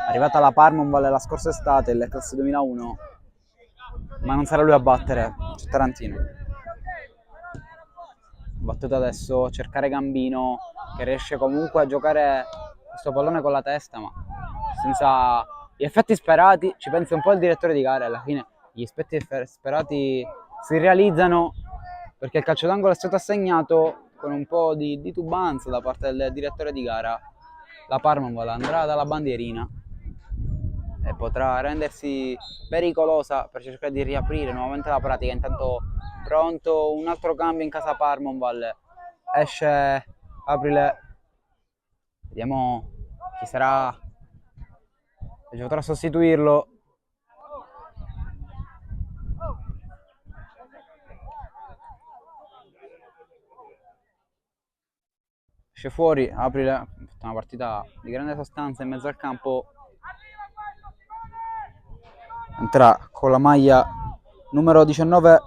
Speaker 1: Arrivata la Parmonval la scorsa estate, il classe 2001, ma non sarà lui a battere, c'è Tarantino. Battuto adesso, cercare Gambino, che riesce comunque a giocare questo pallone con la testa, ma senza gli effetti sperati. Ci pensa un po' il direttore di gara e alla fine gli effetti sperati si realizzano, perché il calcio d'angolo è stato assegnato con un po' di titubanza da parte del direttore di gara. La Parmonval andrà dalla bandierina e potrà rendersi pericolosa per cercare di riaprire nuovamente la pratica. Intanto pronto un altro cambio in casa Parmonval, esce Aprile, vediamo chi sarà il giocatore a sostituirlo. Esce fuori Aprile, una partita di grande sostanza in mezzo al campo. Entra con la maglia numero 19,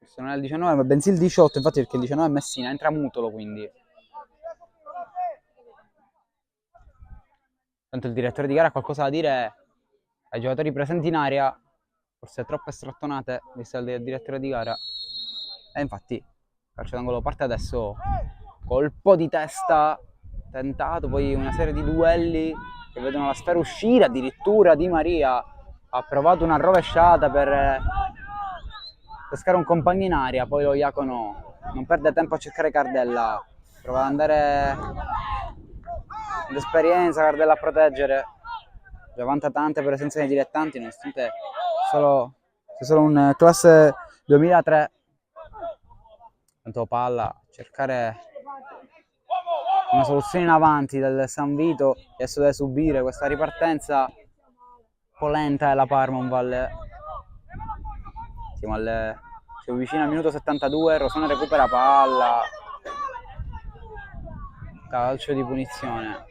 Speaker 1: se non è il 19 ma bensì il 18, infatti, perché il 19 è Messina, entra Mutolo, quindi. Tanto il direttore di gara ha qualcosa da dire ai giocatori presenti in area, forse troppe strattonate visto il direttore di gara, e infatti calcio d'angolo parte adesso, colpo di testa tentato, poi una serie di duelli che vedono la sfera uscire, addirittura Di Maria ha provato una rovesciata per pescare un compagno in aria, poi lo Iacono non perde tempo a cercare Cardella, prova ad andare l'esperienza, Cardella a proteggere, già vanta tante presenze nei dilettanti nonostante sia solo un classe 2003. Tanto palla, cercare una soluzione in avanti del San Vito, che adesso deve subire questa ripartenza un po' lenta della Parmonval. Siamo vicini al minuto 72, Rosone recupera palla, calcio di punizione.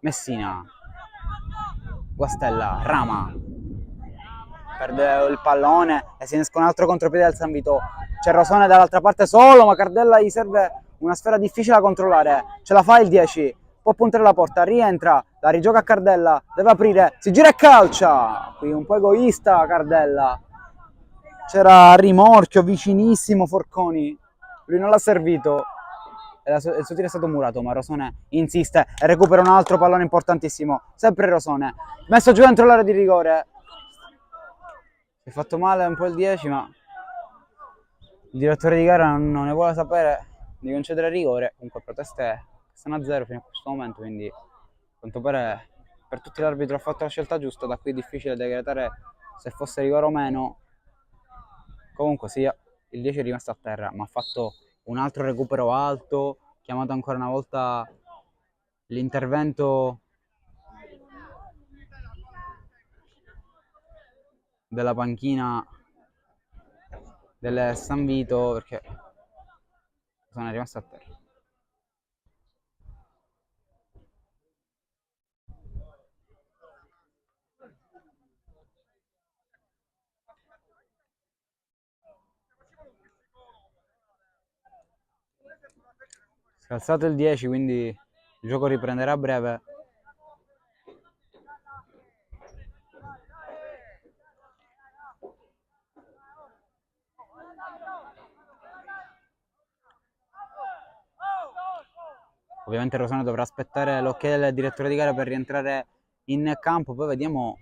Speaker 1: Messina, Guastella, Rama, perde il pallone e si innesca un altro contropiede del San Vito. C'è Rosone dall'altra parte solo, ma Cardella gli serve una sfera difficile da controllare. Ce la fa il 10, può puntare la porta, rientra, la rigioca a Cardella, deve aprire, si gira e calcia. Qui un po' egoista Cardella. C'era a rimorchio, vicinissimo Forconi, lui non l'ha servito. Il suo tiro è stato murato, ma Rosone insiste e recupera un altro pallone importantissimo. Sempre Rosone, messo giù dentro l'area di rigore. Si è fatto male un po' il 10, ma il direttore di gara non ne vuole sapere di concedere rigore. Comunque proteste stanno a zero fino a questo momento, quindi a quanto pare per tutti l'arbitro ha fatto la scelta giusta. Da qui è difficile decretare se fosse rigore o meno. Comunque sia, il 10 è rimasto a terra, ma ha fatto un altro recupero alto, chiamato ancora una volta l'intervento della panchina del San Vito, perché sono rimasto a terra. Scalzato il 10, quindi il gioco riprenderà a breve. Ovviamente Rosano dovrà aspettare l'ok del direttore di gara per rientrare in campo. Poi vediamo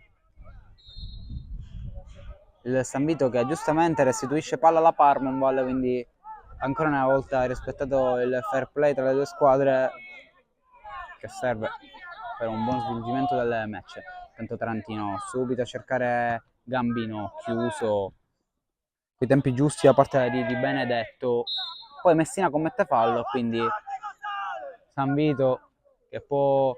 Speaker 1: il San Vito che giustamente restituisce palla alla Parmonval, quindi ancora una volta ha rispettato il fair play tra le due squadre, che serve per un buon svolgimento del match. Tanto Tarantino subito a cercare Gambino, chiuso coi tempi giusti da parte di Benedetto. Poi Messina commette fallo, quindi San Vito che può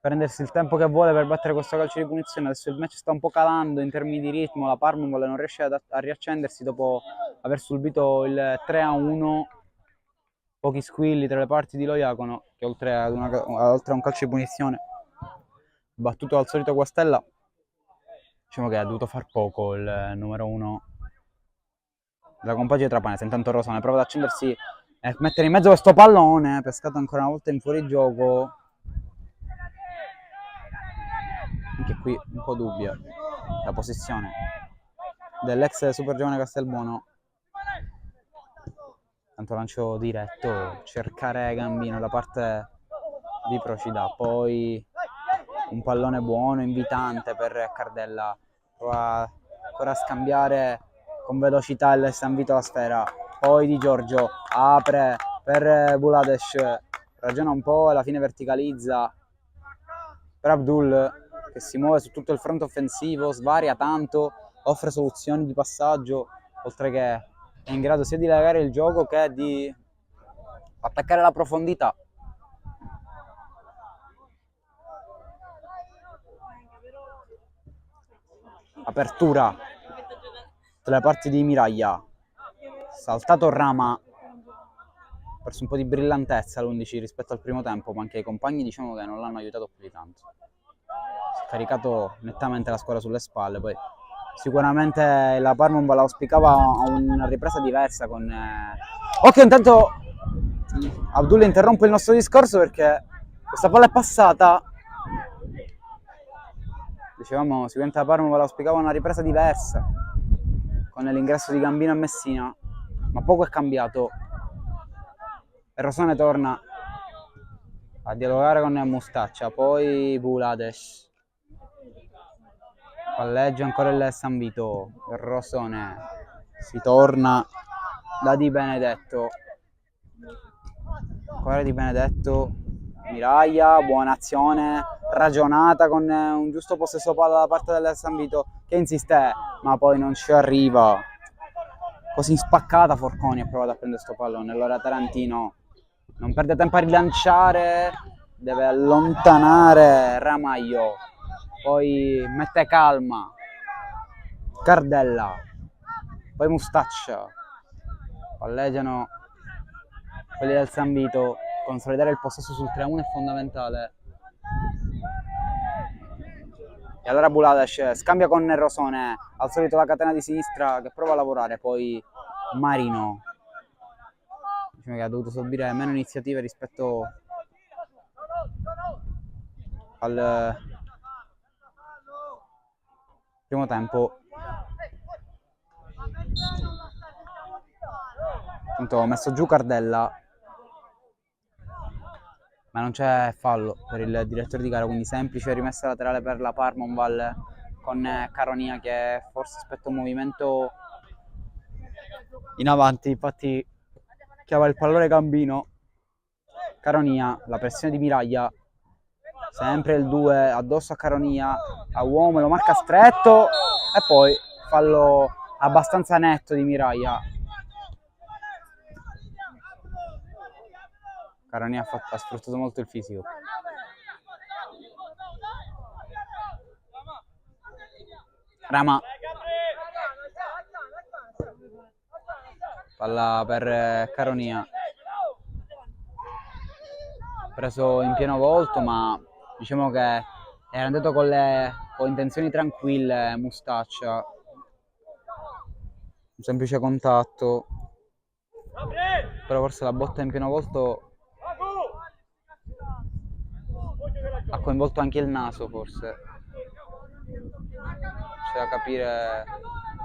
Speaker 1: prendersi il tempo che vuole per battere questo calcio di punizione. Adesso il match sta un po' calando in termini di ritmo, la Parmonval non riesce a riaccendersi dopo aver subito il 3-1, pochi squilli tra le parti di Loiacono, che oltre a un calcio di punizione battuto al solito Guastella, diciamo che ha dovuto far poco il numero 1 della compagine Trapanese. Intanto Rosone prova ad accendersi e mettere in mezzo questo pallone, pescato ancora una volta in fuorigioco. Anche qui un po' dubbia la posizione dell'ex super giovane Castelbuono. Tanto lancio diretto, cercare Gambino da parte di Procida, poi un pallone buono, invitante per Cardella, prova ancora a scambiare con velocità il San Vito la sfera, poi Di Giorgio apre per Bulades, ragiona un po' e alla fine verticalizza per Abdul che si muove su tutto il fronte offensivo, svaria tanto, offre soluzioni di passaggio, oltre che è in grado sia di legare il gioco che di attaccare la profondità. Apertura tra le parti di Miraglia, saltato Rama, ha perso un po' di brillantezza l'11 rispetto al primo tempo, ma anche i compagni diciamo che non l'hanno aiutato più di tanto. Si è caricato nettamente la squadra sulle spalle, poi sicuramente la Parma auspicava una ripresa diversa con... Occhio, intanto Abdul interrompe il nostro discorso perché questa palla è passata. Dicevamo, sicuramente la Parma auspicava una ripresa diversa con l'ingresso di Gambino a Messina, ma poco è cambiato. E Rosone torna a dialogare con Mustaccia, poi Bulades. Palleggia ancora il San Vito, il Rosone, si torna da Di Benedetto, ancora Di Benedetto, Miraglia, buona azione, ragionata con un giusto possesso palla da parte del San Vito che insiste, ma poi non ci arriva. Così spaccata Forconi ha provato a prendere sto pallone, allora Tarantino non perde tempo a rilanciare, deve allontanare Ramaglio, poi mette calma Cardella, poi Mustaccia, palleggiano quelli del San Vito, consolidare il possesso sul 3-1 è fondamentale. E allora Bulades scambia con Rosone, al solito la catena di sinistra che prova a lavorare, poi Marino, diciamo che ha dovuto subire meno iniziative rispetto al primo tempo. Appunto, ho messo giù Cardella, ma non c'è fallo per il direttore di gara, quindi semplice rimessa laterale per la Parmonval con Caronia che forse aspetta un movimento in avanti, infatti chiama il pallone Gambino. Caronia, la pressione di Miraglia, sempre il 2 addosso a Caronia, a uomo, lo marca stretto e poi fallo abbastanza netto di Miraglia. Caronia ha sfruttato molto il fisico. Rama, palla per Caronia, preso in pieno volto, ma diciamo che era andato con intenzioni tranquille. Mustaccia, un semplice contatto, però forse la botta in pieno volto ha coinvolto anche il naso, forse. C'è da capire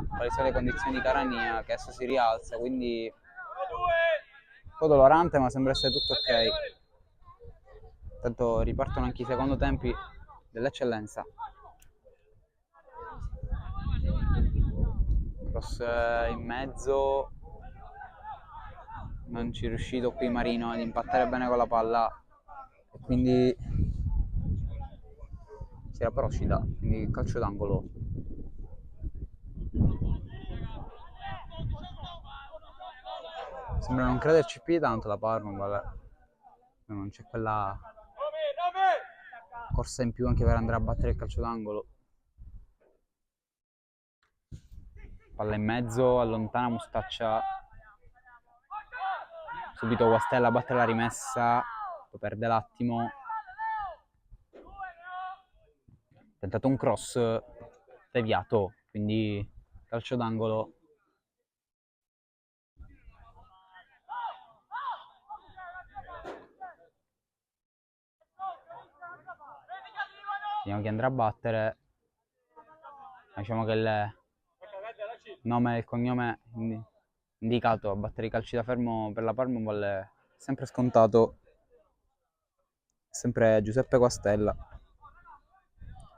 Speaker 1: quali sono le condizioni di Caronia, che adesso si rialza, quindi un po' dolorante, ma sembra essere tutto ok. Tanto ripartono anche i secondi tempi dell'eccellenza. Cross in mezzo, non ci è riuscito qui Marino ad impattare bene con la palla e quindi si era Procida, quindi calcio d'angolo. Sembra non crederci più di tanto la Parma, vabbè. Non c'è quella corsa in più anche per andare a battere il calcio d'angolo. Palla in mezzo, allontana Mustaccia, subito Guastella batte la rimessa, poi perde l'attimo, tentato un cross deviato, quindi calcio d'angolo Vediamo chi andrà a battere. Diciamo che il nome e il cognome indicato a battere i calci da fermo per la Palmoball è sempre scontato, sempre Giuseppe Quastella,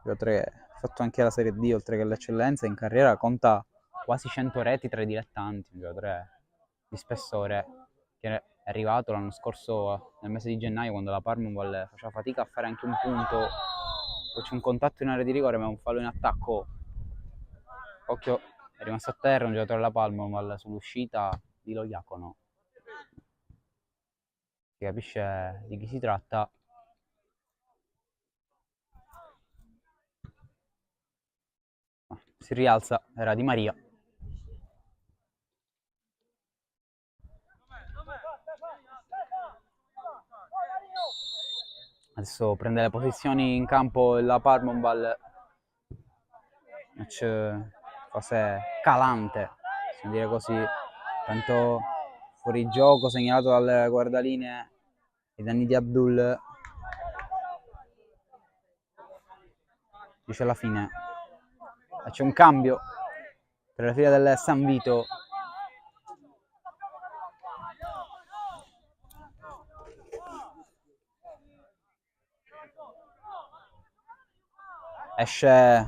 Speaker 1: giocatore che ha fatto anche la Serie D oltre che l'eccellenza, in carriera conta quasi 100 reti tra i dilettanti, un giocatore di spessore che è arrivato l'anno scorso nel mese di gennaio, quando la Palmoball faceva fatica a fare anche un punto. Poi c'è un contatto in area di rigore ma un fallo in attacco, occhio, è rimasto a terra un giocatore della Palmoball sull'uscita di Lo Iacono. Si capisce di chi si tratta. Si rialza, era Di Maria. Adesso prende le posizioni in campo la Palmoball. Match fase calante, possiamo dire così. Tanto fuori gioco segnalato dalle guardalinee ai danni di Abdul. Dice alla fine c'è un cambio per la fila del San Vito. Esce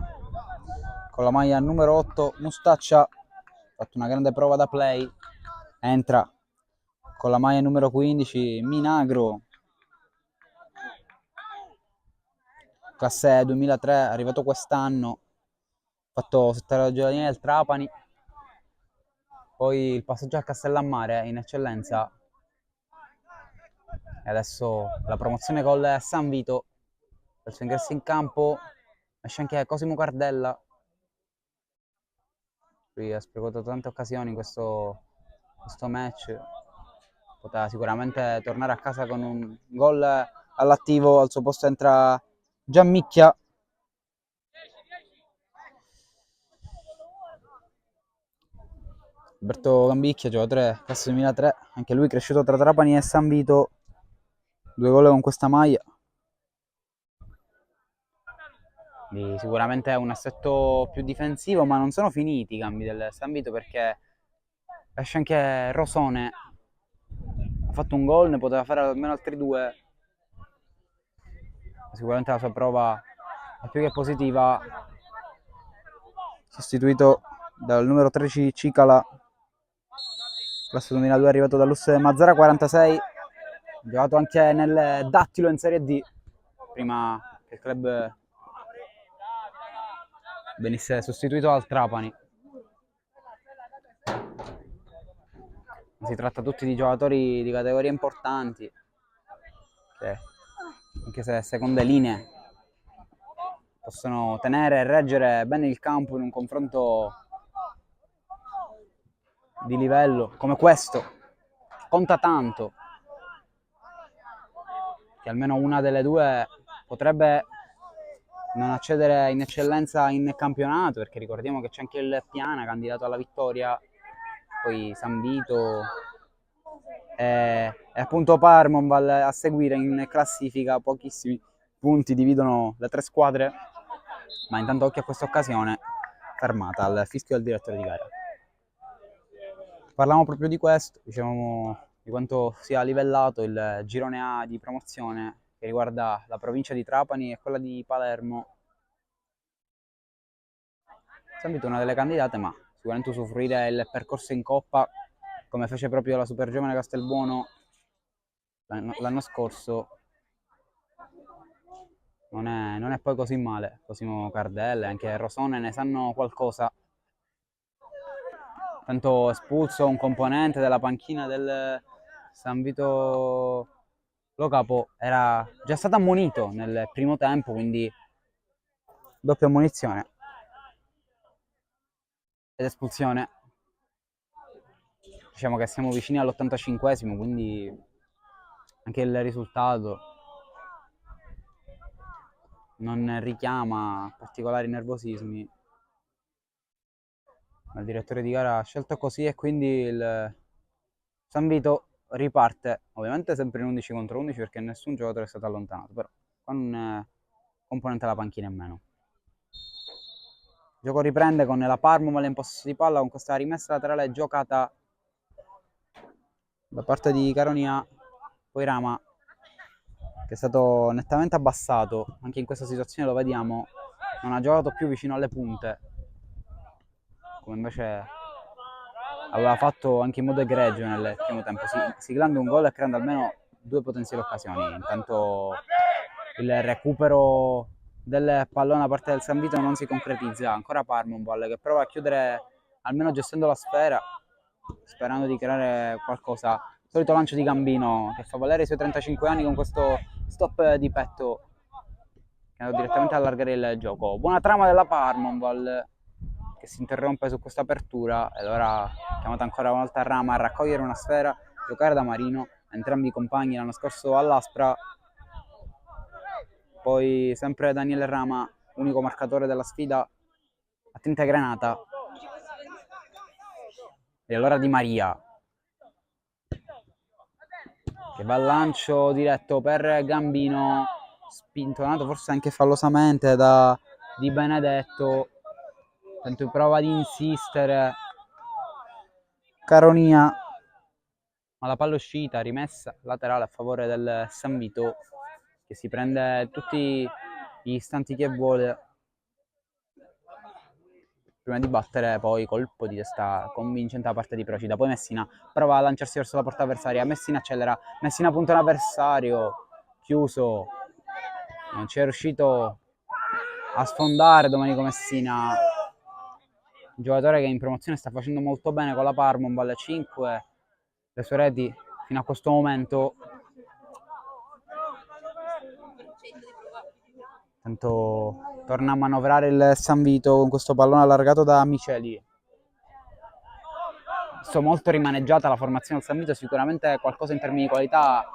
Speaker 1: con la maglia numero 8 Mustaccia, ha fatto una grande prova da play. Entra con la maglia numero 15 Minagro, classe 2003, arrivato quest'anno, ha fatto sotto la giovanile del Trapani, poi il passaggio a Castellammare in eccellenza e adesso la promozione col San Vito. Il suo ingresso in campo esce anche Cosimo Cardella. Lui ha sprecato tante occasioni in questo match, poteva sicuramente tornare a casa con un gol all'attivo. Al suo posto entra Gianmicchia. Alberto Gambicchia, giocatore classe 2003, anche lui cresciuto tra Trapani e San Vito, 2 gol con questa maglia. Quindi sicuramente è un assetto più difensivo, ma non sono finiti i cambi del San Vito, perché esce anche Rosone, ha fatto un gol, ne poteva fare almeno altri 2. Sicuramente la sua prova è più che positiva. Sostituito dal numero 13 Cicala, classe 2002, arrivato dall'Us Mazzara 46, giocato anche nel Dattilo in Serie D, prima che il club venisse sostituito dal Trapani. Si tratta tutti di giocatori di categorie importanti, che, anche se seconde linee, possono tenere e reggere bene il campo in un confronto di livello come questo. Conta tanto che almeno una delle due potrebbe non accedere in eccellenza in campionato, perché ricordiamo che c'è anche il Piana candidato alla vittoria, poi San Vito e appunto Palmoball a seguire in classifica. Pochissimi punti dividono le 3 squadre, ma intanto occhio a questa occasione, fermata al fischio del direttore di gara. Parliamo proprio di questo, diciamo di quanto sia livellato il girone A di promozione, che riguarda la provincia di Trapani e quella di Palermo. San Vito è una delle candidate, ma sicuramente usufruire il percorso in Coppa, come fece proprio la Super Giovane Castelbuono l'anno scorso, non è poi così male. Cosimo Cardella e anche Rosone ne sanno qualcosa. Tanto espulso un componente della panchina del San Vito Lo Capo, era già stato ammonito nel primo tempo, quindi doppia ammonizione ed espulsione. Diciamo che siamo vicini all'85esimo, quindi anche il risultato non richiama particolari nervosismi. Il direttore di gara ha scelto così e quindi il San Vito riparte, ovviamente sempre in 11 contro 11, perché nessun giocatore è stato allontanato, però con componente della panchina in meno. Il gioco riprende con la Parmoumal in possesso di palla con questa rimessa laterale giocata da parte di Caronia, poi Rama che è stato nettamente abbassato, anche in questa situazione lo vediamo, non ha giocato più vicino alle punte, come invece aveva fatto anche in modo egregio nel primo tempo, siglando un gol e creando almeno 2 potenziali occasioni. Intanto il recupero del pallone da parte del San Vito non si concretizza, ancora Parmoumal che prova a chiudere almeno gestendo la sfera, sperando di creare qualcosa. Solito lancio di Gambino che fa valere i suoi 35 anni con questo stop di petto che andò direttamente ad allargare il gioco. Buona trama della Parmoumal che si interrompe su questa apertura ed ora chiamata ancora una volta Rama a raccogliere una sfera, giocare da Marino, entrambi i compagni l'anno scorso all'Aspra, poi sempre Daniele Rama, unico marcatore della sfida, a tinta granata, e allora Di Maria che va al lancio diretto per Gambino, spintonato forse anche fallosamente da Di Benedetto, tanto prova ad insistere Caronia, ma la palla è uscita, rimessa laterale a favore del San Vito che si prende tutti gli istanti che vuole prima di battere poi colpo di testa convincente da parte di Procida. Poi Messina prova a lanciarsi verso la porta avversaria, Messina accelera, Messina punta un avversario chiuso, non ci è riuscito a sfondare Domenico Messina, un giocatore che in promozione sta facendo molto bene con la Parmoumal, 5 le sue reti fino a questo momento. Tanto torna a manovrare il San Vito con questo pallone allargato da Miceli. Adesso molto rimaneggiata la formazione del San Vito, sicuramente qualcosa in termini di qualità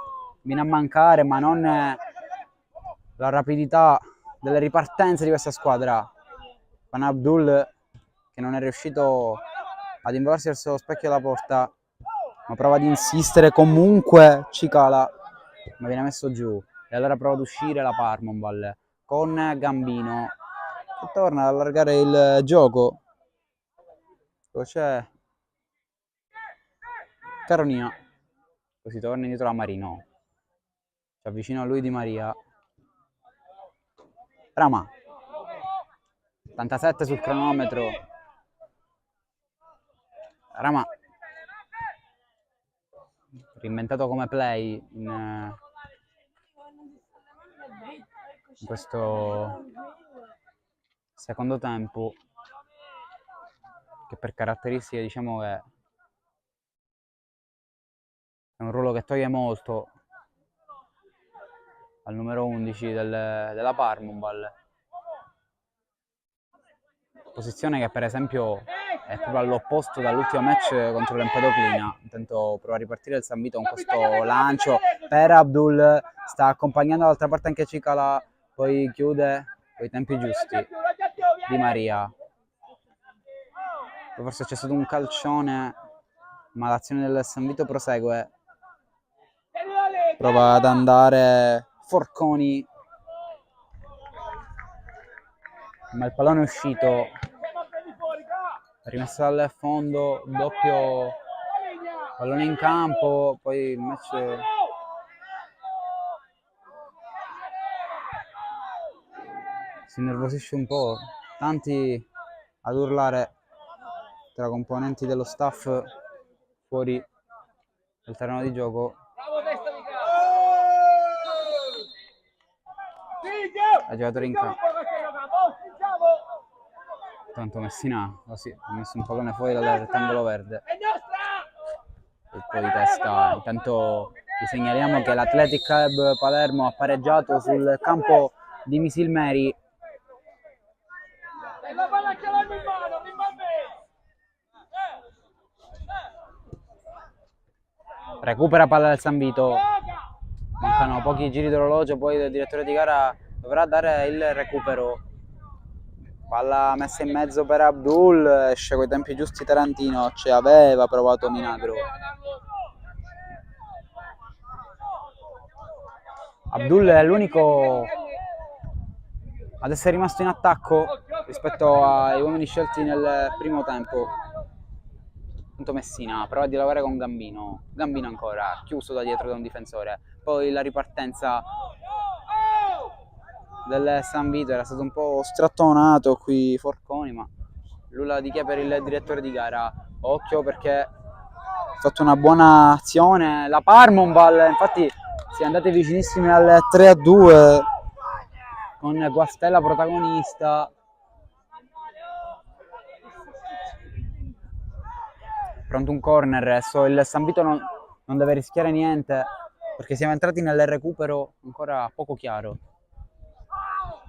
Speaker 1: viene a mancare, ma non la rapidità delle ripartenze di questa squadra. Pan Abdul che non è riuscito ad involarsi verso lo specchio della porta, ma prova ad insistere, comunque Cicala, ma viene messo giù. E allora prova ad uscire la Parmoumal con Gambino che torna ad allargare il gioco. Poi c'è Caronia, così torna indietro a Marino, si avvicina a lui Di Maria. Rama, 87 sul cronometro. Rama reinventato come play in questo secondo tempo, che per caratteristiche diciamo che è un ruolo che toglie molto al numero 11 della Parmoumal, posizione che per esempio è proprio all'opposto dall'ultimo match contro l'Empedoclina. Intanto prova a ripartire il San Vito con questo lancio per Abdul, sta accompagnando dall'altra parte anche Cicala, poi chiude con i tempi giusti Di Maria. Poi forse c'è stato un calcione, ma l'azione del San Vito prosegue, prova ad andare Forconi, ma il pallone è uscito, rimessa dal fondo, doppio pallone in campo, poi il match si innervosisce un po', tanti ad urlare tra componenti dello staff fuori dal terreno di gioco. I giocatori in campo. Tanto Messina così ha messo un pallone fuori dal rettangolo verde, colpo di testa. Intanto vi segnaliamo che l'Athletic Club Palermo ha pareggiato sul campo di Misilmeri. Recupera palla del San Vito, mancano pochi giri d'orologio, poi il direttore di gara dovrà dare il recupero. Palla messa in mezzo per Abdul, esce coi tempi giusti Tarantino, ci aveva provato Minagro. Abdul è l'unico ad essere rimasto in attacco rispetto ai uomini scelti nel primo tempo. Punto Messina prova di lavorare con Gambino, Gambino ancora chiuso da dietro da un difensore, poi la ripartenza del San Vito, era stato un po' strattonato qui Forconi, ma nulla di che per il direttore di gara. Occhio perché ha fatto una buona azione la Parmonval, infatti si è andati vicinissimi al 3-2 con Guastella protagonista. Pronto un corner, adesso il San Vito non deve rischiare niente perché siamo entrati nel recupero ancora poco chiaro.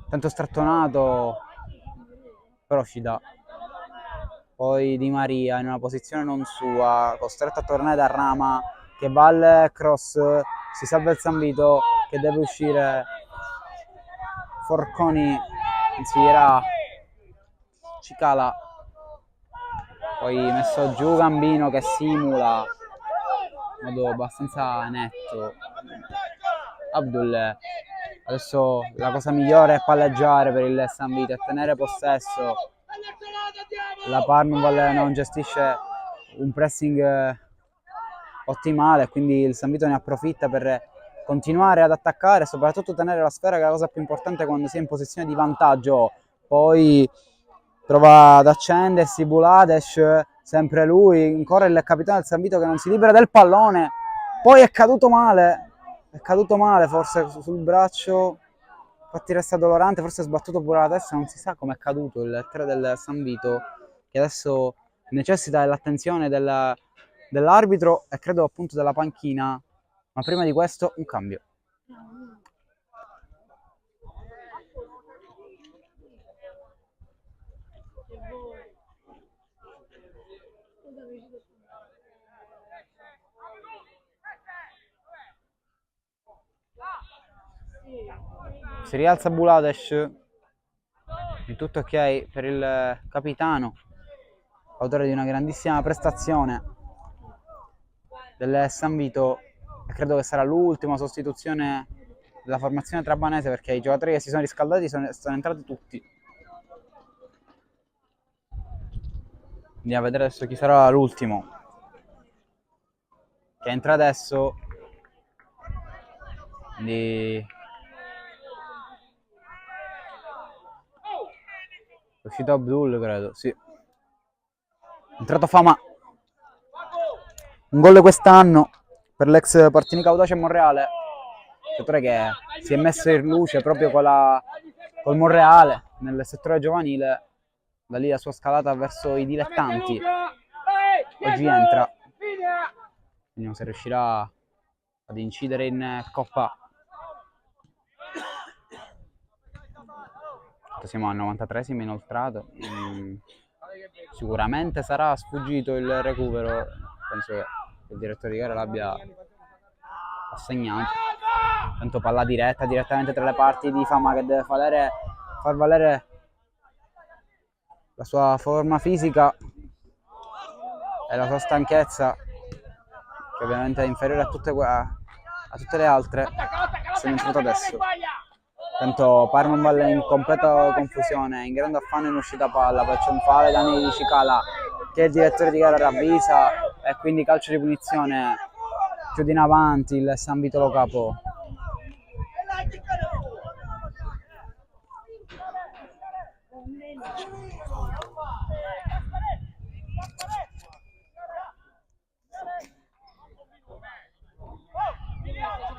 Speaker 1: Tanto strattonato, però ci dà. Poi Di Maria in una posizione non sua, costretto a tornare da Rama che va al cross, si salva il San Vito che deve uscire. Forconi insiderà Cicala, poi messo giù Gambino che simula in modo abbastanza netto. Abdul, adesso la cosa migliore è palleggiare per il San Vito e tenere possesso. La Parmonval non gestisce un pressing ottimale, quindi il San Vito ne approfitta per continuare ad attaccare e soprattutto tenere la sfera, che è la cosa più importante quando si è in posizione di vantaggio. Poi prova ad accendersi Bulades, sempre lui, ancora il capitano del San Vito che non si libera del pallone, poi è caduto male forse sul braccio, infatti resta dolorante, forse è sbattuto pure la testa, non si sa come è caduto il 3 del San Vito, che adesso necessita dell'attenzione dell'arbitro e credo appunto della panchina, ma prima di questo un cambio. Si rialza Bulades, il tutto ok per il capitano, autore di una grandissima prestazione del San Vito, e credo che sarà l'ultima sostituzione della formazione trabanese perché i giocatori che si sono riscaldati sono entrati tutti. Andiamo a vedere adesso chi sarà l'ultimo che entra adesso, quindi è uscito Abdul, credo, sì. È entrato Fama. Un gol quest'anno per l'ex Partinico Audace Monreale, giocatore che si è messo in luce proprio col Monreale nel settore giovanile, da lì la sua scalata verso i dilettanti. Oggi entra, vediamo se riuscirà ad incidere in Coppa. Siamo al 93esimo inoltrato, sicuramente sarà sfuggito il recupero, penso che il direttore di gara l'abbia assegnato. Tanto palla diretta direttamente tra le parti di Fama che deve far valere la sua forma fisica e la sua stanchezza, che ovviamente è inferiore a tutte le altre. Se ne è entrato adesso. Tanto Parmonval è in completa confusione, in grande affanno in uscita palla, poi c'è un fallo da Danny di Cicala che il direttore di gara ravvisa e quindi calcio di punizione chiude in avanti il San Vito Lo Capo.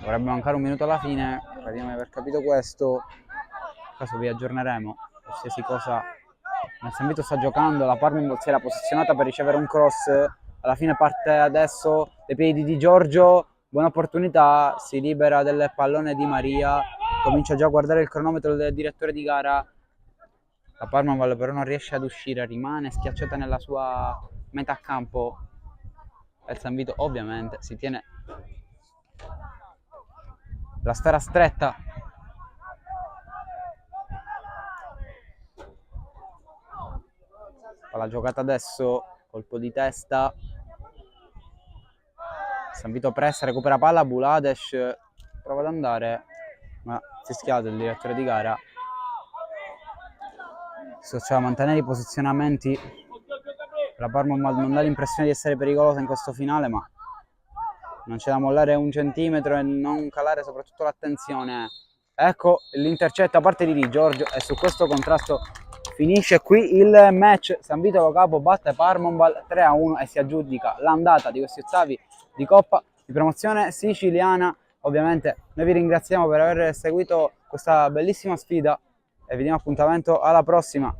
Speaker 1: Dovrebbe mancare un minuto alla fine, crediamo di aver capito questo, in caso vi aggiorneremo, qualsiasi cosa nel San Vito sta giocando, la Parma si era posizionata per ricevere un cross, alla fine parte adesso dai piedi di Giorgio, buona opportunità, si libera del pallone Di Maria, comincia già a guardare il cronometro del direttore di gara, la Parma però non riesce ad uscire, rimane schiacciata nella sua metà campo, e il San Vito ovviamente si tiene la sfera stretta. La giocata adesso, colpo di testa, San Vito pressa, recupera palla, Bulades prova ad andare, ma fischiato il direttore di gara. cioè mantenere i posizionamenti. La Parma non dà l'impressione di essere pericolosa in questo finale, ma non c'è da mollare un centimetro e non calare soprattutto l'attenzione. Ecco l'intercetto a parte di Di Giorgio, e su questo contrasto finisce qui il match. San Vito Lo Capo batte Parmonval 3-1 e si aggiudica l'andata di questi ottavi di Coppa di promozione siciliana. Ovviamente noi vi ringraziamo per aver seguito questa bellissima sfida e vi diamo appuntamento alla prossima.